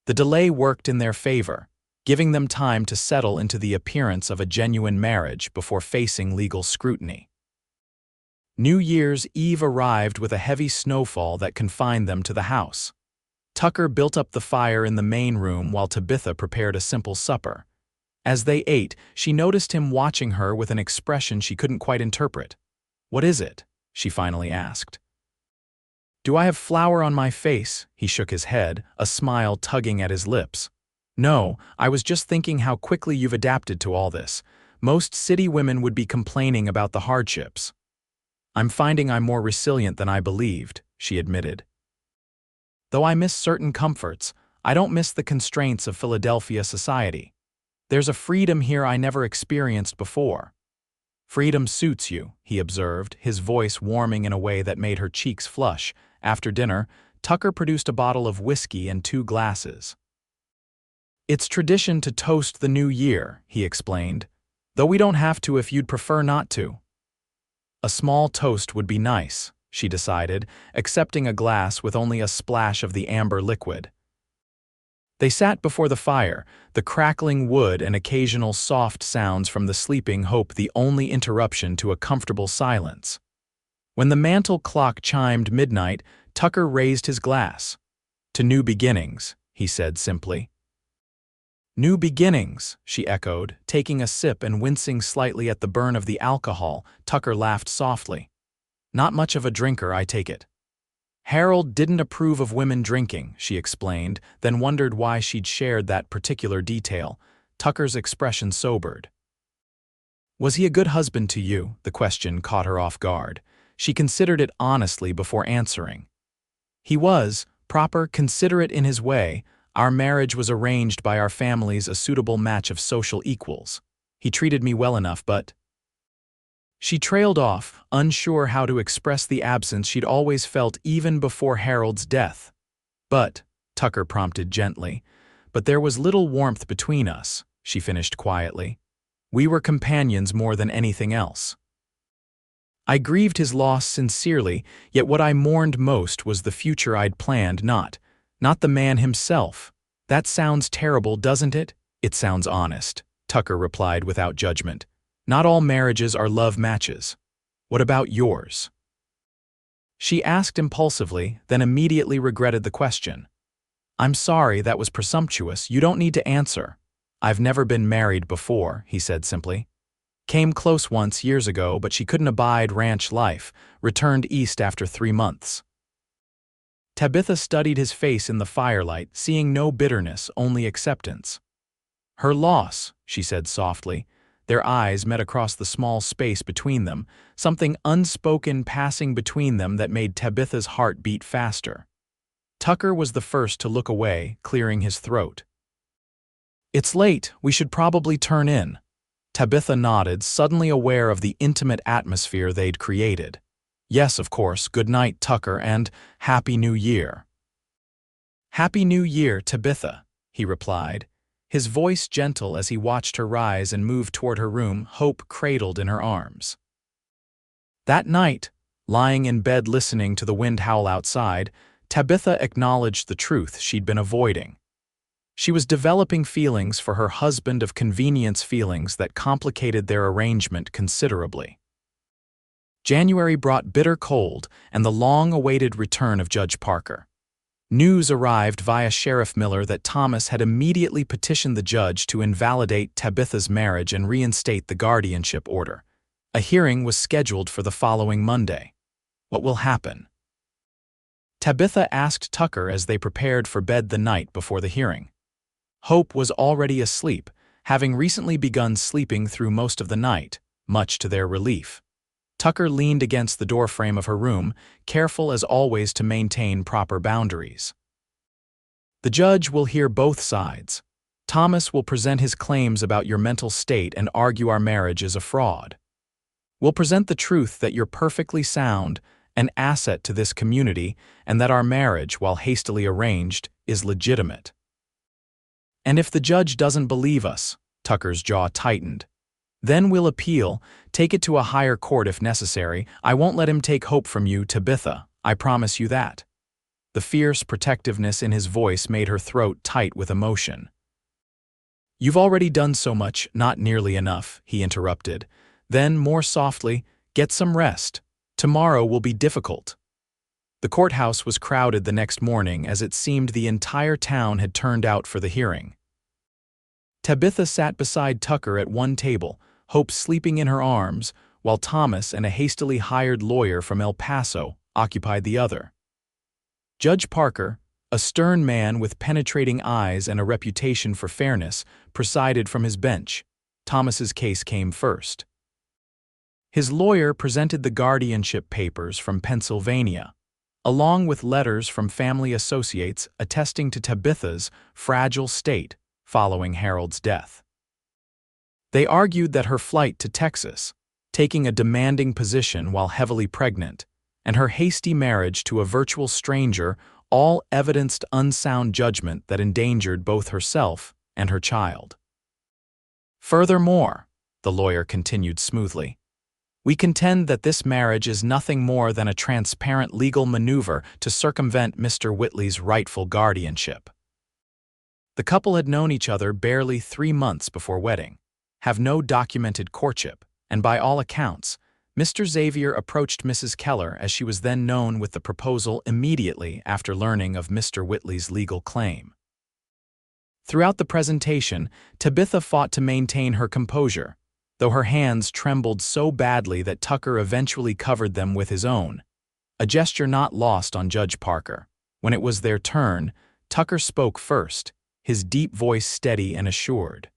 The delay worked in their favor, giving them time to settle into the appearance of a genuine marriage before facing legal scrutiny. New Year's Eve arrived with a heavy snowfall that confined them to the house. Tucker built up the fire in the main room while Tabitha prepared a simple supper. As they ate, she noticed him watching her with an expression she couldn't quite interpret. "What is it?" she finally asked. "Do I have flour on my face?" He shook his head, a smile tugging at his lips. "No, I was just thinking how quickly you've adapted to all this. Most city women would be complaining about the hardships." "I'm finding I'm more resilient than I believed," she admitted. "Though I miss certain comforts, I don't miss the constraints of Philadelphia society. There's a freedom here I never experienced before." "Freedom suits you," he observed, his voice warming in a way that made her cheeks flush. After dinner, Tucker produced a bottle of whiskey and 2 glasses. "It's tradition to toast the new year," he explained, "though we don't have to if you'd prefer not to." A small toast would be nice, she decided, accepting a glass with only a splash of the amber liquid. They sat before the fire, the crackling wood and occasional soft sounds from the sleeping Hope the only interruption to a comfortable silence. When the mantel clock chimed midnight, Tucker raised his glass. "To new beginnings," he said simply. "New beginnings," she echoed, taking a sip and wincing slightly at the burn of the alcohol. Tucker laughed softly. "Not much of a drinker, I take it." "Harold didn't approve of women drinking," she explained, then wondered why she'd shared that particular detail. Tucker's expression sobered. "Was he a good husband to you?" The question caught her off guard. She considered it honestly before answering. "He was, proper, considerate in his way. Our marriage was arranged by our families, a suitable match of social equals. He treated me well enough, but—" She trailed off, unsure how to express the absence she'd always felt even before Harold's death. "But," Tucker prompted gently, "but there was little warmth between us," she finished quietly. "We were companions more than anything else. I grieved his loss sincerely, yet what I mourned most was the future I'd planned, not the man himself." "That sounds terrible, doesn't it?" "It sounds honest," Tucker replied without judgment. "Not all marriages are love matches. What about yours?" She asked impulsively, then immediately regretted the question. "I'm sorry, that was presumptuous. You don't need to answer." "I've never been married before," he said simply. "Came close once years ago, but she couldn't abide ranch life. Returned east after 3 months." Tabitha studied his face in the firelight, seeing no bitterness, only acceptance. "Her loss," she said softly. Their eyes met across the small space between them, something unspoken passing between them that made Tabitha's heart beat faster. Tucker was the first to look away, clearing his throat. "It's late, we should probably turn in." Tabitha nodded, suddenly aware of the intimate atmosphere they'd created. "Yes, of course, good night, Tucker, and Happy New Year." "Happy New Year, Tabitha," he replied, his voice gentle as he watched her rise and move toward her room, hope cradled in her arms. That night, lying in bed listening to the wind howl outside, Tabitha acknowledged the truth she'd been avoiding. She was developing feelings for her husband, of convenience feelings that complicated their arrangement considerably. January brought bitter cold and the long-awaited return of Judge Parker. News arrived via Sheriff Miller that Thomas had immediately petitioned the judge to invalidate Tabitha's marriage and reinstate the guardianship order. A hearing was scheduled for the following Monday. What will happen? Tabitha asked Tucker as they prepared for bed the night before the hearing. Hope was already asleep, having recently begun sleeping through most of the night, much to their relief. Tucker leaned against the doorframe of her room, careful as always to maintain proper boundaries. "The judge will hear both sides. Thomas will present his claims about your mental state and argue our marriage is a fraud. We'll present the truth that you're perfectly sound, an asset to this community, and that our marriage, while hastily arranged, is legitimate." "And if the judge doesn't believe us," Tucker's jaw tightened, "then we'll appeal, take it to a higher court if necessary. I won't let him take hope from you, Tabitha, I promise you that." The fierce protectiveness in his voice made her throat tight with emotion. "You've already done so much, not nearly enough," he interrupted. Then, more softly, "Get some rest. Tomorrow will be difficult." The courthouse was crowded the next morning as it seemed the entire town had turned out for the hearing. Tabitha sat beside Tucker at one table, Hope sleeping in her arms, while Thomas and a hastily hired lawyer from El Paso occupied the other. Judge Parker, a stern man with penetrating eyes and a reputation for fairness, presided from his bench. Thomas's case came first. His lawyer presented the guardianship papers from Pennsylvania, along with letters from family associates attesting to Tabitha's fragile state following Harold's death. They argued that her flight to Texas, taking a demanding position while heavily pregnant, and her hasty marriage to a virtual stranger all evidenced unsound judgment that endangered both herself and her child. "Furthermore," the lawyer continued smoothly, "we contend that this marriage is nothing more than a transparent legal maneuver to circumvent Mr. Whitley's rightful guardianship." The couple had known each other barely 3 months before wedding, have no documented courtship, and by all accounts, Mr. Xavier approached Mrs. Keller, as she was then known, with the proposal immediately after learning of Mr. Whitley's legal claim. Throughout the presentation, Tabitha fought to maintain her composure, though her hands trembled so badly that Tucker eventually covered them with his own, a gesture not lost on Judge Parker. When it was their turn, Tucker spoke first, his deep voice steady and assured.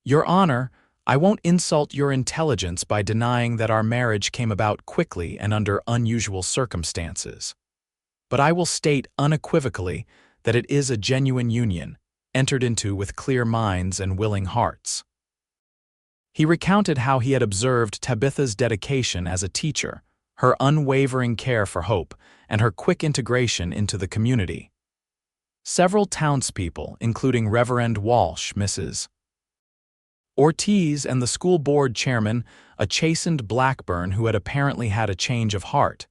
"Your Honor, I won't insult your intelligence by denying that our marriage came about quickly and under unusual circumstances. But I will state unequivocally that it is a genuine union, entered into with clear minds and willing hearts." He recounted how he had observed Tabitha's dedication as a teacher, her unwavering care for Hope, and her quick integration into the community. Several townspeople, including Reverend Walsh, Mrs. Ortiz, and the school board chairman, a chastened Blackburn who had apparently had a change of heart,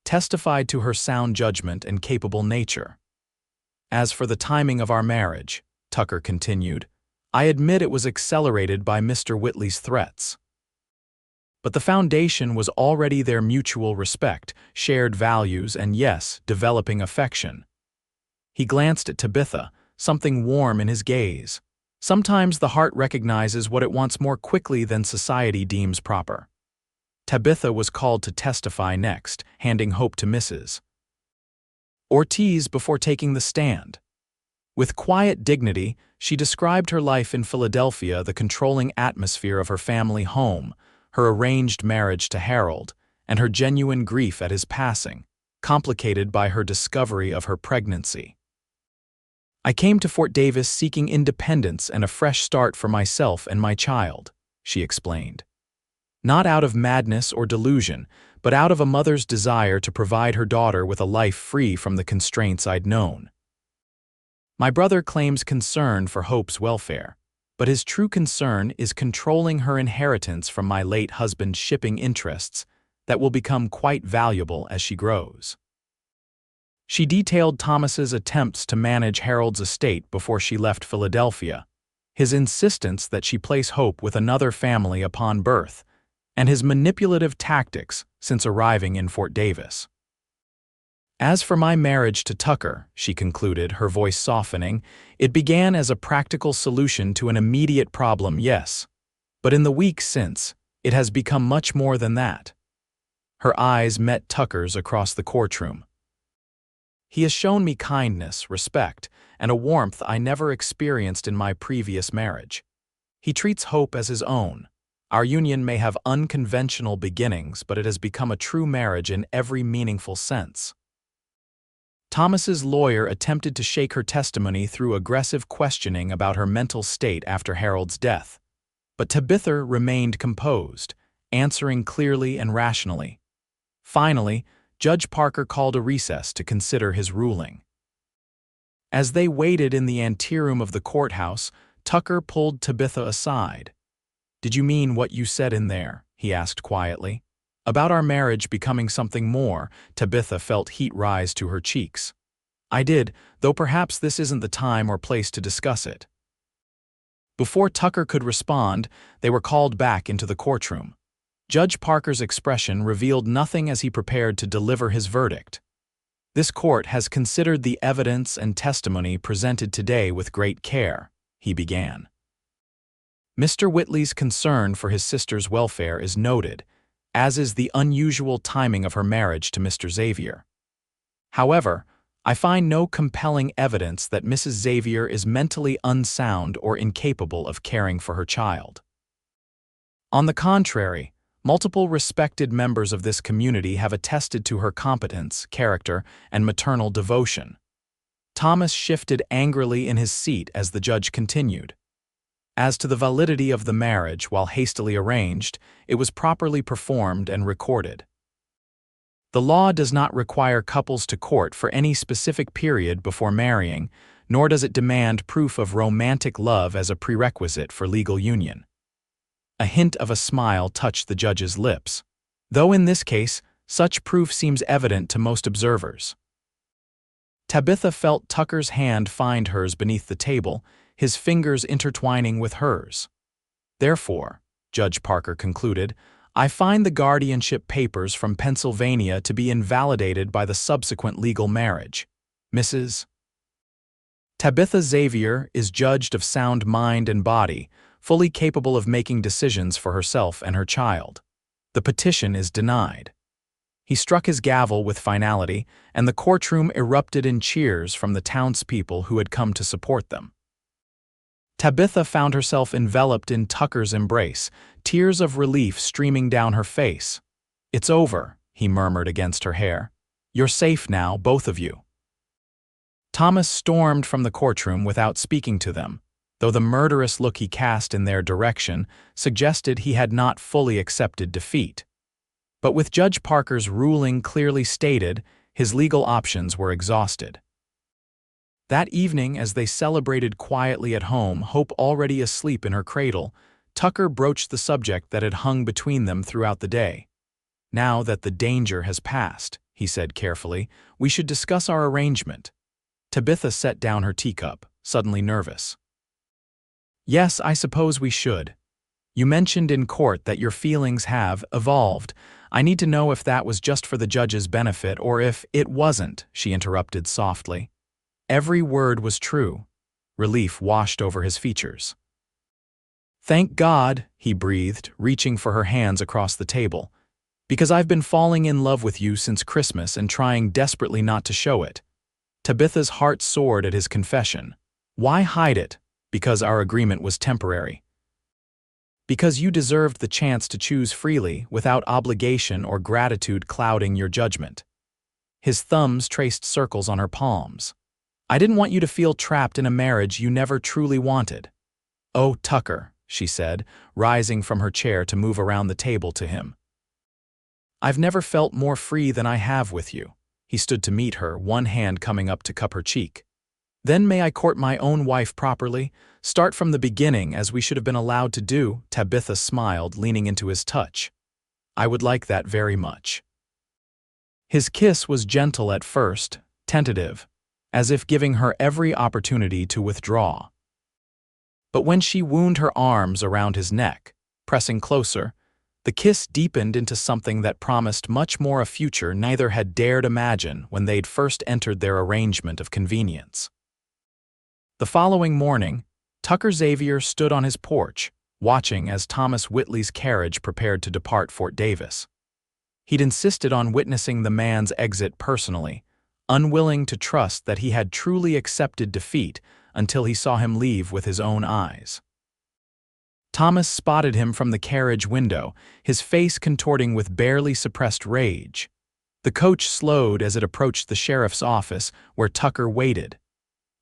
testified to her sound judgment and capable nature. "As for the timing of our marriage," Tucker continued, "I admit it was accelerated by Mr. Whitley's threats. But the foundation was already their mutual respect, shared values, and yes, developing affection." He glanced at Tabitha, something warm in his gaze. Sometimes the heart recognizes what it wants more quickly than society deems proper. Tabitha was called to testify next, handing Hope to Mrs. Ortiz before taking the stand. With quiet dignity, she described her life in Philadelphia, the controlling atmosphere of her family home, her arranged marriage to Harold, and her genuine grief at his passing, complicated by her discovery of her pregnancy. "I came to Fort Davis seeking independence and a fresh start for myself and my child," she explained. "Not out of madness or delusion, but out of a mother's desire to provide her daughter with a life free from the constraints I'd known. My brother claims concern for Hope's welfare, but his true concern is controlling her inheritance from my late husband's shipping interests that will become quite valuable as she grows." She detailed Thomas's attempts to manage Harold's estate before she left Philadelphia, his insistence that she place Hope with another family upon birth, and his manipulative tactics since arriving in Fort Davis. "As for my marriage to Tucker," she concluded, her voice softening, "it began as a practical solution to an immediate problem, yes. But in the weeks since, it has become much more than that." Her eyes met Tucker's across the courtroom. "He has shown me kindness, respect, and a warmth I never experienced in my previous marriage. He treats Hope as his own. Our union may have unconventional beginnings, but it has become a true marriage in every meaningful sense." Thomas's lawyer attempted to shake her testimony through aggressive questioning about her mental state after Harold's death, but Tabitha remained composed, answering clearly and rationally. Finally, Judge Parker called a recess to consider his ruling. As they waited in the anteroom of the courthouse, Tucker pulled Tabitha aside. "Did you mean what you said in there?" he asked quietly. "About our marriage becoming something more." Tabitha felt heat rise to her cheeks. "I did, though perhaps this isn't the time or place to discuss it." Before Tucker could respond, they were called back into the courtroom. Judge Parker's expression revealed nothing as he prepared to deliver his verdict. "This court has considered the evidence and testimony presented today with great care," he began. "Mr. Whitley's concern for his sister's welfare is noted, as is the unusual timing of her marriage to Mr. Xavier. However, I find no compelling evidence that Mrs. Xavier is mentally unsound or incapable of caring for her child. On the contrary, multiple respected members of this community have attested to her competence, character, and maternal devotion." Thomas shifted angrily in his seat as the judge continued. "As to the validity of the marriage, while hastily arranged, it was properly performed and recorded. The law does not require couples to court for any specific period before marrying, nor does it demand proof of romantic love as a prerequisite for legal union." A hint of a smile touched the judge's lips, though in this case, such proof seems evident to most observers. Tabitha felt Tucker's hand find hers beneath the table, his fingers intertwining with hers. "Therefore," Judge Parker concluded, "I find the guardianship papers from Pennsylvania to be invalidated by the subsequent legal marriage. Mrs. Tabitha Xavier is judged of sound mind and body, fully capable of making decisions for herself and her child. The petition is denied." He struck his gavel with finality, and the courtroom erupted in cheers from the townspeople who had come to support them. Tabitha found herself enveloped in Tucker's embrace, tears of relief streaming down her face. "It's over," he murmured against her hair. "You're safe now, both of you." Thomas stormed from the courtroom without speaking to them, though the murderous look he cast in their direction suggested he had not fully accepted defeat. But with Judge Parker's ruling clearly stated, his legal options were exhausted. That evening, as they celebrated quietly at home, Hope already asleep in her cradle, Tucker broached the subject that had hung between them throughout the day. "Now that the danger has passed," he said carefully, "we should discuss our arrangement." Tabitha set down her teacup, suddenly nervous. "Yes, I suppose we should. You mentioned in court that your feelings have evolved. I need to know if that was just for the judge's benefit or if it wasn't," she interrupted softly. Every word was true. Relief washed over his features. "Thank God," he breathed, reaching for her hands across the table, "because I've been falling in love with you since Christmas and trying desperately not to show it." Tabitha's heart soared at his confession, Why hide it? Because our agreement was temporary. Because you deserved the chance to choose freely without obligation or gratitude clouding your judgment. His thumbs traced circles on her palms. I didn't want you to feel trapped in a marriage you never truly wanted. Oh, Tucker, she said, rising from her chair to move around the table to him. I've never felt more free than I have with you. He stood to meet her, one hand coming up to cup her cheek. Then may I court my own wife properly? Start from the beginning as we should have been allowed to do, Tabitha smiled, leaning into his touch. I would like that very much. His kiss was gentle at first, tentative, as if giving her every opportunity to withdraw. But when she wound her arms around his neck, pressing closer, the kiss deepened into something that promised much more a future neither had dared imagine when they'd first entered their arrangement of convenience. The following morning, Tucker Xavier stood on his porch, watching as Thomas Whitley's carriage prepared to depart Fort Davis. He'd insisted on witnessing the man's exit personally, unwilling to trust that he had truly accepted defeat until he saw him leave with his own eyes. Thomas spotted him from the carriage window, his face contorting with barely suppressed rage. The coach slowed as it approached the sheriff's office, where Tucker waited.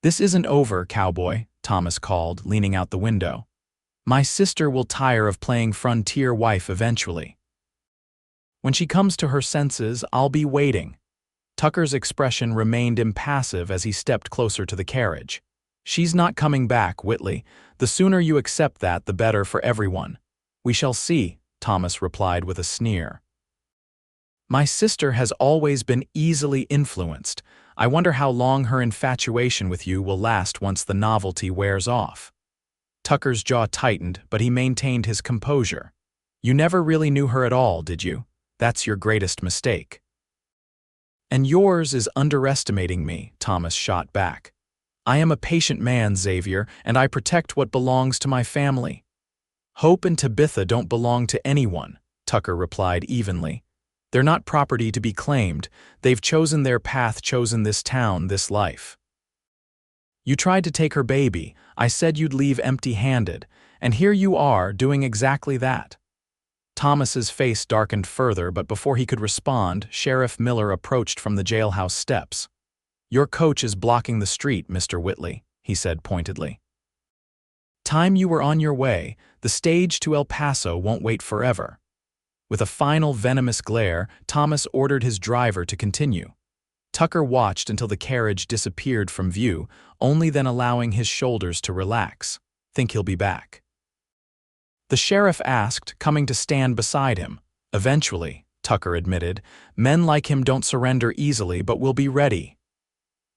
"This isn't over, Cowboy," Thomas called, leaning out the window. "My sister will tire of playing frontier wife eventually. When she comes to her senses, I'll be waiting." Tucker's expression remained impassive as he stepped closer to the carriage. "She's not coming back, Whitley. The sooner you accept that, the better for everyone." "We shall see," Thomas replied with a sneer. "My sister has always been easily influenced. I wonder how long her infatuation with you will last once the novelty wears off." Tucker's jaw tightened, but he maintained his composure. "You never really knew her at all, did you? That's your greatest mistake." "And yours is underestimating me," Thomas shot back. "I am a patient man, Xavier, and I protect what belongs to my family." "Hope and Tabitha don't belong to anyone," Tucker replied evenly. "They're not property to be claimed. They've chosen their path, chosen this town, this life. You tried to take her baby. I said you'd leave empty-handed, and here you are doing exactly that." Thomas's face darkened further, but before he could respond, Sheriff Miller approached from the jailhouse steps. "Your coach is blocking the street, Mr. Whitley," he said pointedly. "Time you were on your way. The stage to El Paso won't wait forever." With a final venomous glare, Thomas ordered his driver to continue. Tucker watched until the carriage disappeared from view, only then allowing his shoulders to relax. "Think he'll be back?" The sheriff asked, coming to stand beside him. "Eventually," Tucker admitted. "Men like him don't surrender easily, but will be ready."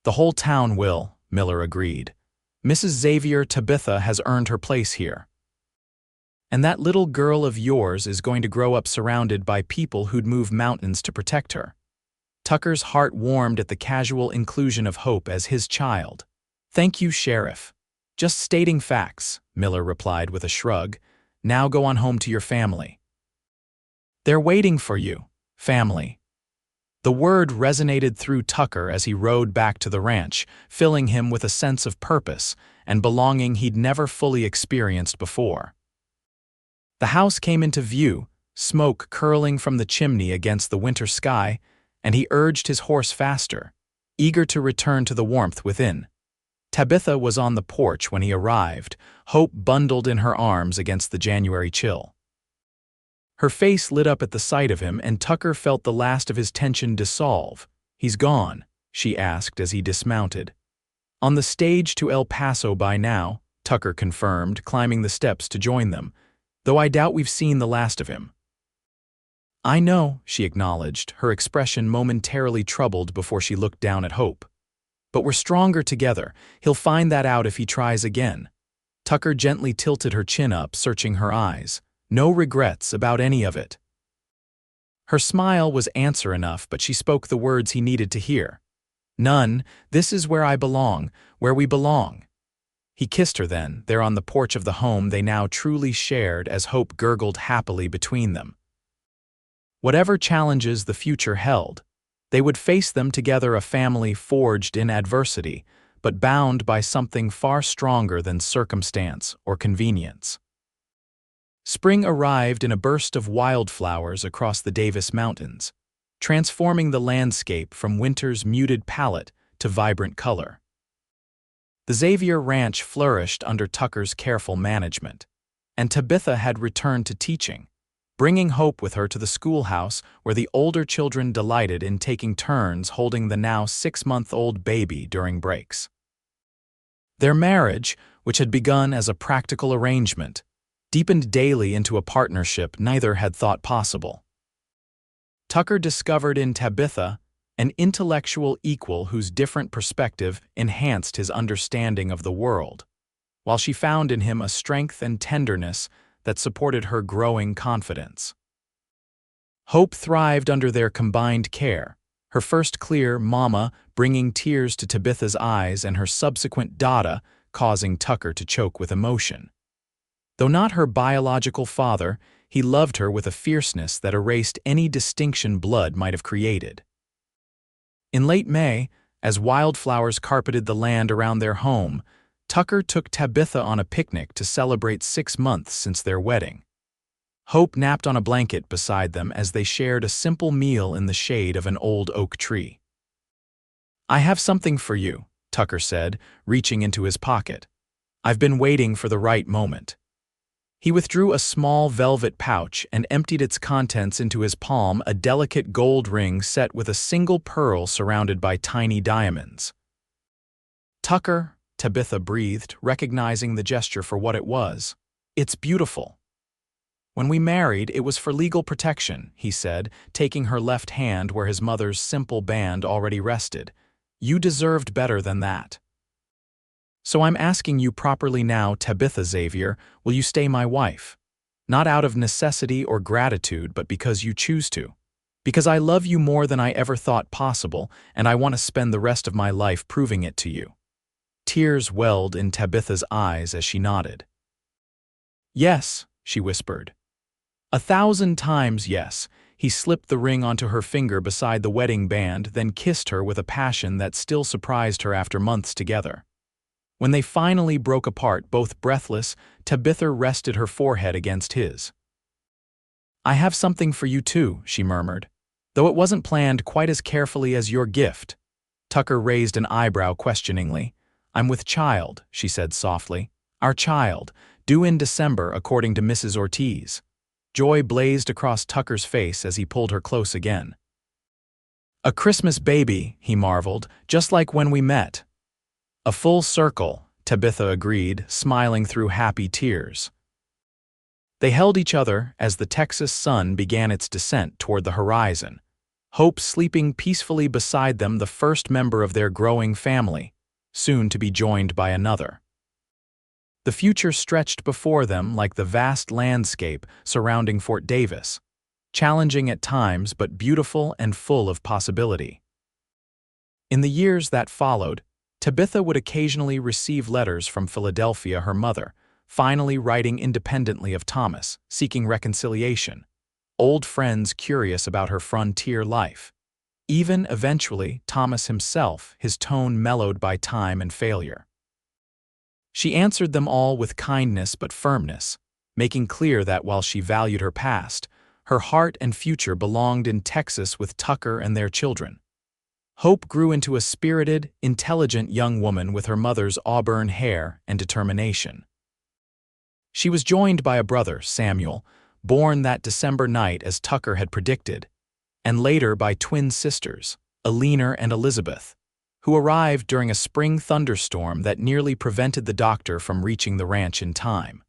"The whole town will," Miller agreed. "Mrs. Xavier Tabitha has earned her place here. And that little girl of yours is going to grow up surrounded by people who'd move mountains to protect her." Tucker's heart warmed at the casual inclusion of Hope as his child. "Thank you, Sheriff. Just stating facts," Miller replied with a shrug. "Now go on home to your family." "They're waiting for you, family." The word resonated through Tucker as he rode back to the ranch, filling him with a sense of purpose and belonging he'd never fully experienced before. The house came into view, smoke curling from the chimney against the winter sky, and he urged his horse faster, eager to return to the warmth within. Tabitha was on the porch when he arrived, Hope bundled in her arms against the January chill. Her face lit up at the sight of him, and Tucker felt the last of his tension dissolve. "He's gone?" she asked as he dismounted. "On the stage to El Paso by now," Tucker confirmed, climbing the steps to join them, "though I doubt we've seen the last of him." "I know," she acknowledged, her expression momentarily troubled before she looked down at Hope. "But we're stronger together. He'll find that out if he tries again." Tucker gently tilted her chin up, searching her eyes. "No regrets about any of it." Her smile was answer enough, but she spoke the words he needed to hear. "None. This is where I belong, where we belong." He kissed her then, there on the porch of the home they now truly shared, as Hope gurgled happily between them. Whatever challenges the future held, they would face them together, a family forged in adversity, but bound by something far stronger than circumstance or convenience. Spring arrived in a burst of wildflowers across the Davis Mountains, transforming the landscape from winter's muted palette to vibrant color. The Xavier Ranch flourished under Tucker's careful management, and Tabitha had returned to teaching, bringing hope with her to the schoolhouse where the older children delighted in taking turns holding the now 6-month-old baby during breaks. Their marriage, which had begun as a practical arrangement, deepened daily into a partnership neither had thought possible. Tucker discovered in Tabitha an intellectual equal whose different perspective enhanced his understanding of the world, while she found in him a strength and tenderness that supported her growing confidence. Hope thrived under their combined care, her first clear mama bringing tears to Tabitha's eyes and her subsequent Dada causing Tucker to choke with emotion. Though not her biological father, he loved her with a fierceness that erased any distinction blood might have created. In late May, as wildflowers carpeted the land around their home, Tucker took Tabitha on a picnic to celebrate 6 months since their wedding. Hope napped on a blanket beside them as they shared a simple meal in the shade of an old oak tree. "I have something for you," Tucker said, reaching into his pocket. "I've been waiting for the right moment." He withdrew a small velvet pouch and emptied its contents into his palm, a delicate gold ring set with a single pearl surrounded by tiny diamonds. "Tucker," Tabitha breathed, recognizing the gesture for what it was. "It's beautiful." "When we married, it was for legal protection," he said, taking her left hand where his mother's simple band already rested. "You deserved better than that. So I'm asking you properly now, Tabitha Xavier, will you stay my wife? Not out of necessity or gratitude, but because you choose to. Because I love you more than I ever thought possible, and I want to spend the rest of my life proving it to you." Tears welled in Tabitha's eyes as she nodded. "Yes," she whispered. 1,000 times yes. He slipped the ring onto her finger beside the wedding band, then kissed her with a passion that still surprised her after months together. When they finally broke apart, both breathless, Tabitha rested her forehead against his. "I have something for you too," she murmured, "though it wasn't planned quite as carefully as your gift." Tucker raised an eyebrow questioningly. "I'm with child," she said softly. "Our child, due in December according to Mrs. Ortiz." Joy blazed across Tucker's face as he pulled her close again. "A Christmas baby," he marveled, "just like when we met." "A full circle," Tabitha agreed, smiling through happy tears. They held each other as the Texas sun began its descent toward the horizon, Hope sleeping peacefully beside them, the first member of their growing family, soon to be joined by another. The future stretched before them like the vast landscape surrounding Fort Davis, challenging at times but beautiful and full of possibility. In the years that followed, Tabitha would occasionally receive letters from Philadelphia, her mother, finally writing independently of Thomas, seeking reconciliation, old friends curious about her frontier life. Even, eventually, Thomas himself, his tone mellowed by time and failure. She answered them all with kindness but firmness, making clear that while she valued her past, her heart and future belonged in Texas with Tucker and their children. Hope grew into a spirited, intelligent young woman with her mother's auburn hair and determination. She was joined by a brother, Samuel, born that December night as Tucker had predicted, and later by twin sisters, Eleanor and Elizabeth, who arrived during a spring thunderstorm that nearly prevented the doctor from reaching the ranch in time.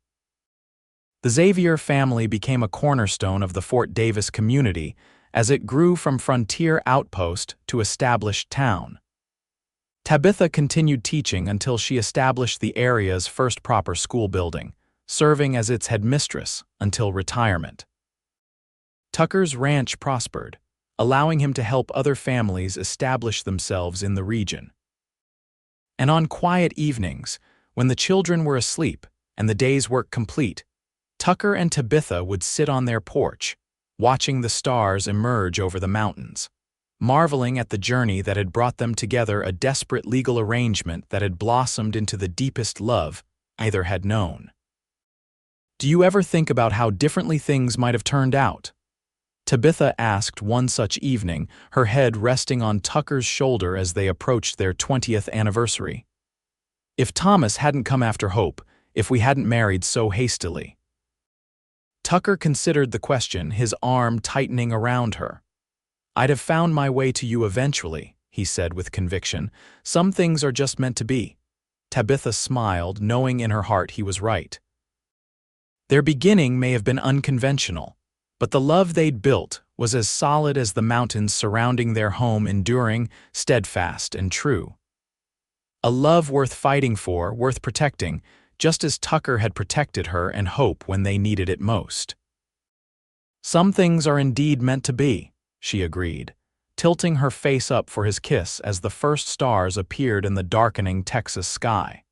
The Xavier family became a cornerstone of the Fort Davis community as it grew from frontier outpost to established town. Tabitha continued teaching until she established the area's first proper school building, serving as its headmistress until retirement. Tucker's ranch prospered, allowing him to help other families establish themselves in the region. And on quiet evenings, when the children were asleep and the day's work complete, Tucker and Tabitha would sit on their porch, watching the stars emerge over the mountains. marveling at the journey that had brought them together, a desperate legal arrangement that had blossomed into the deepest love either had known. "Do you ever think about how differently things might have turned out?" Tabitha asked one such evening, her head resting on Tucker's shoulder as they approached their 20th anniversary. "If Thomas hadn't come after Hope, if we hadn't married so hastily." Tucker considered the question, his arm tightening around her. "I'd have found my way to you eventually," he said with conviction. "Some things are just meant to be." Tabitha smiled, knowing in her heart he was right. Their beginning may have been unconventional, but the love they'd built was as solid as the mountains surrounding their home, enduring, steadfast, and true. A love worth fighting for, worth protecting, just as Tucker had protected her and Hope when they needed it most. "Some things are indeed meant to be," she agreed, tilting her face up for his kiss as the first stars appeared in the darkening Texas sky.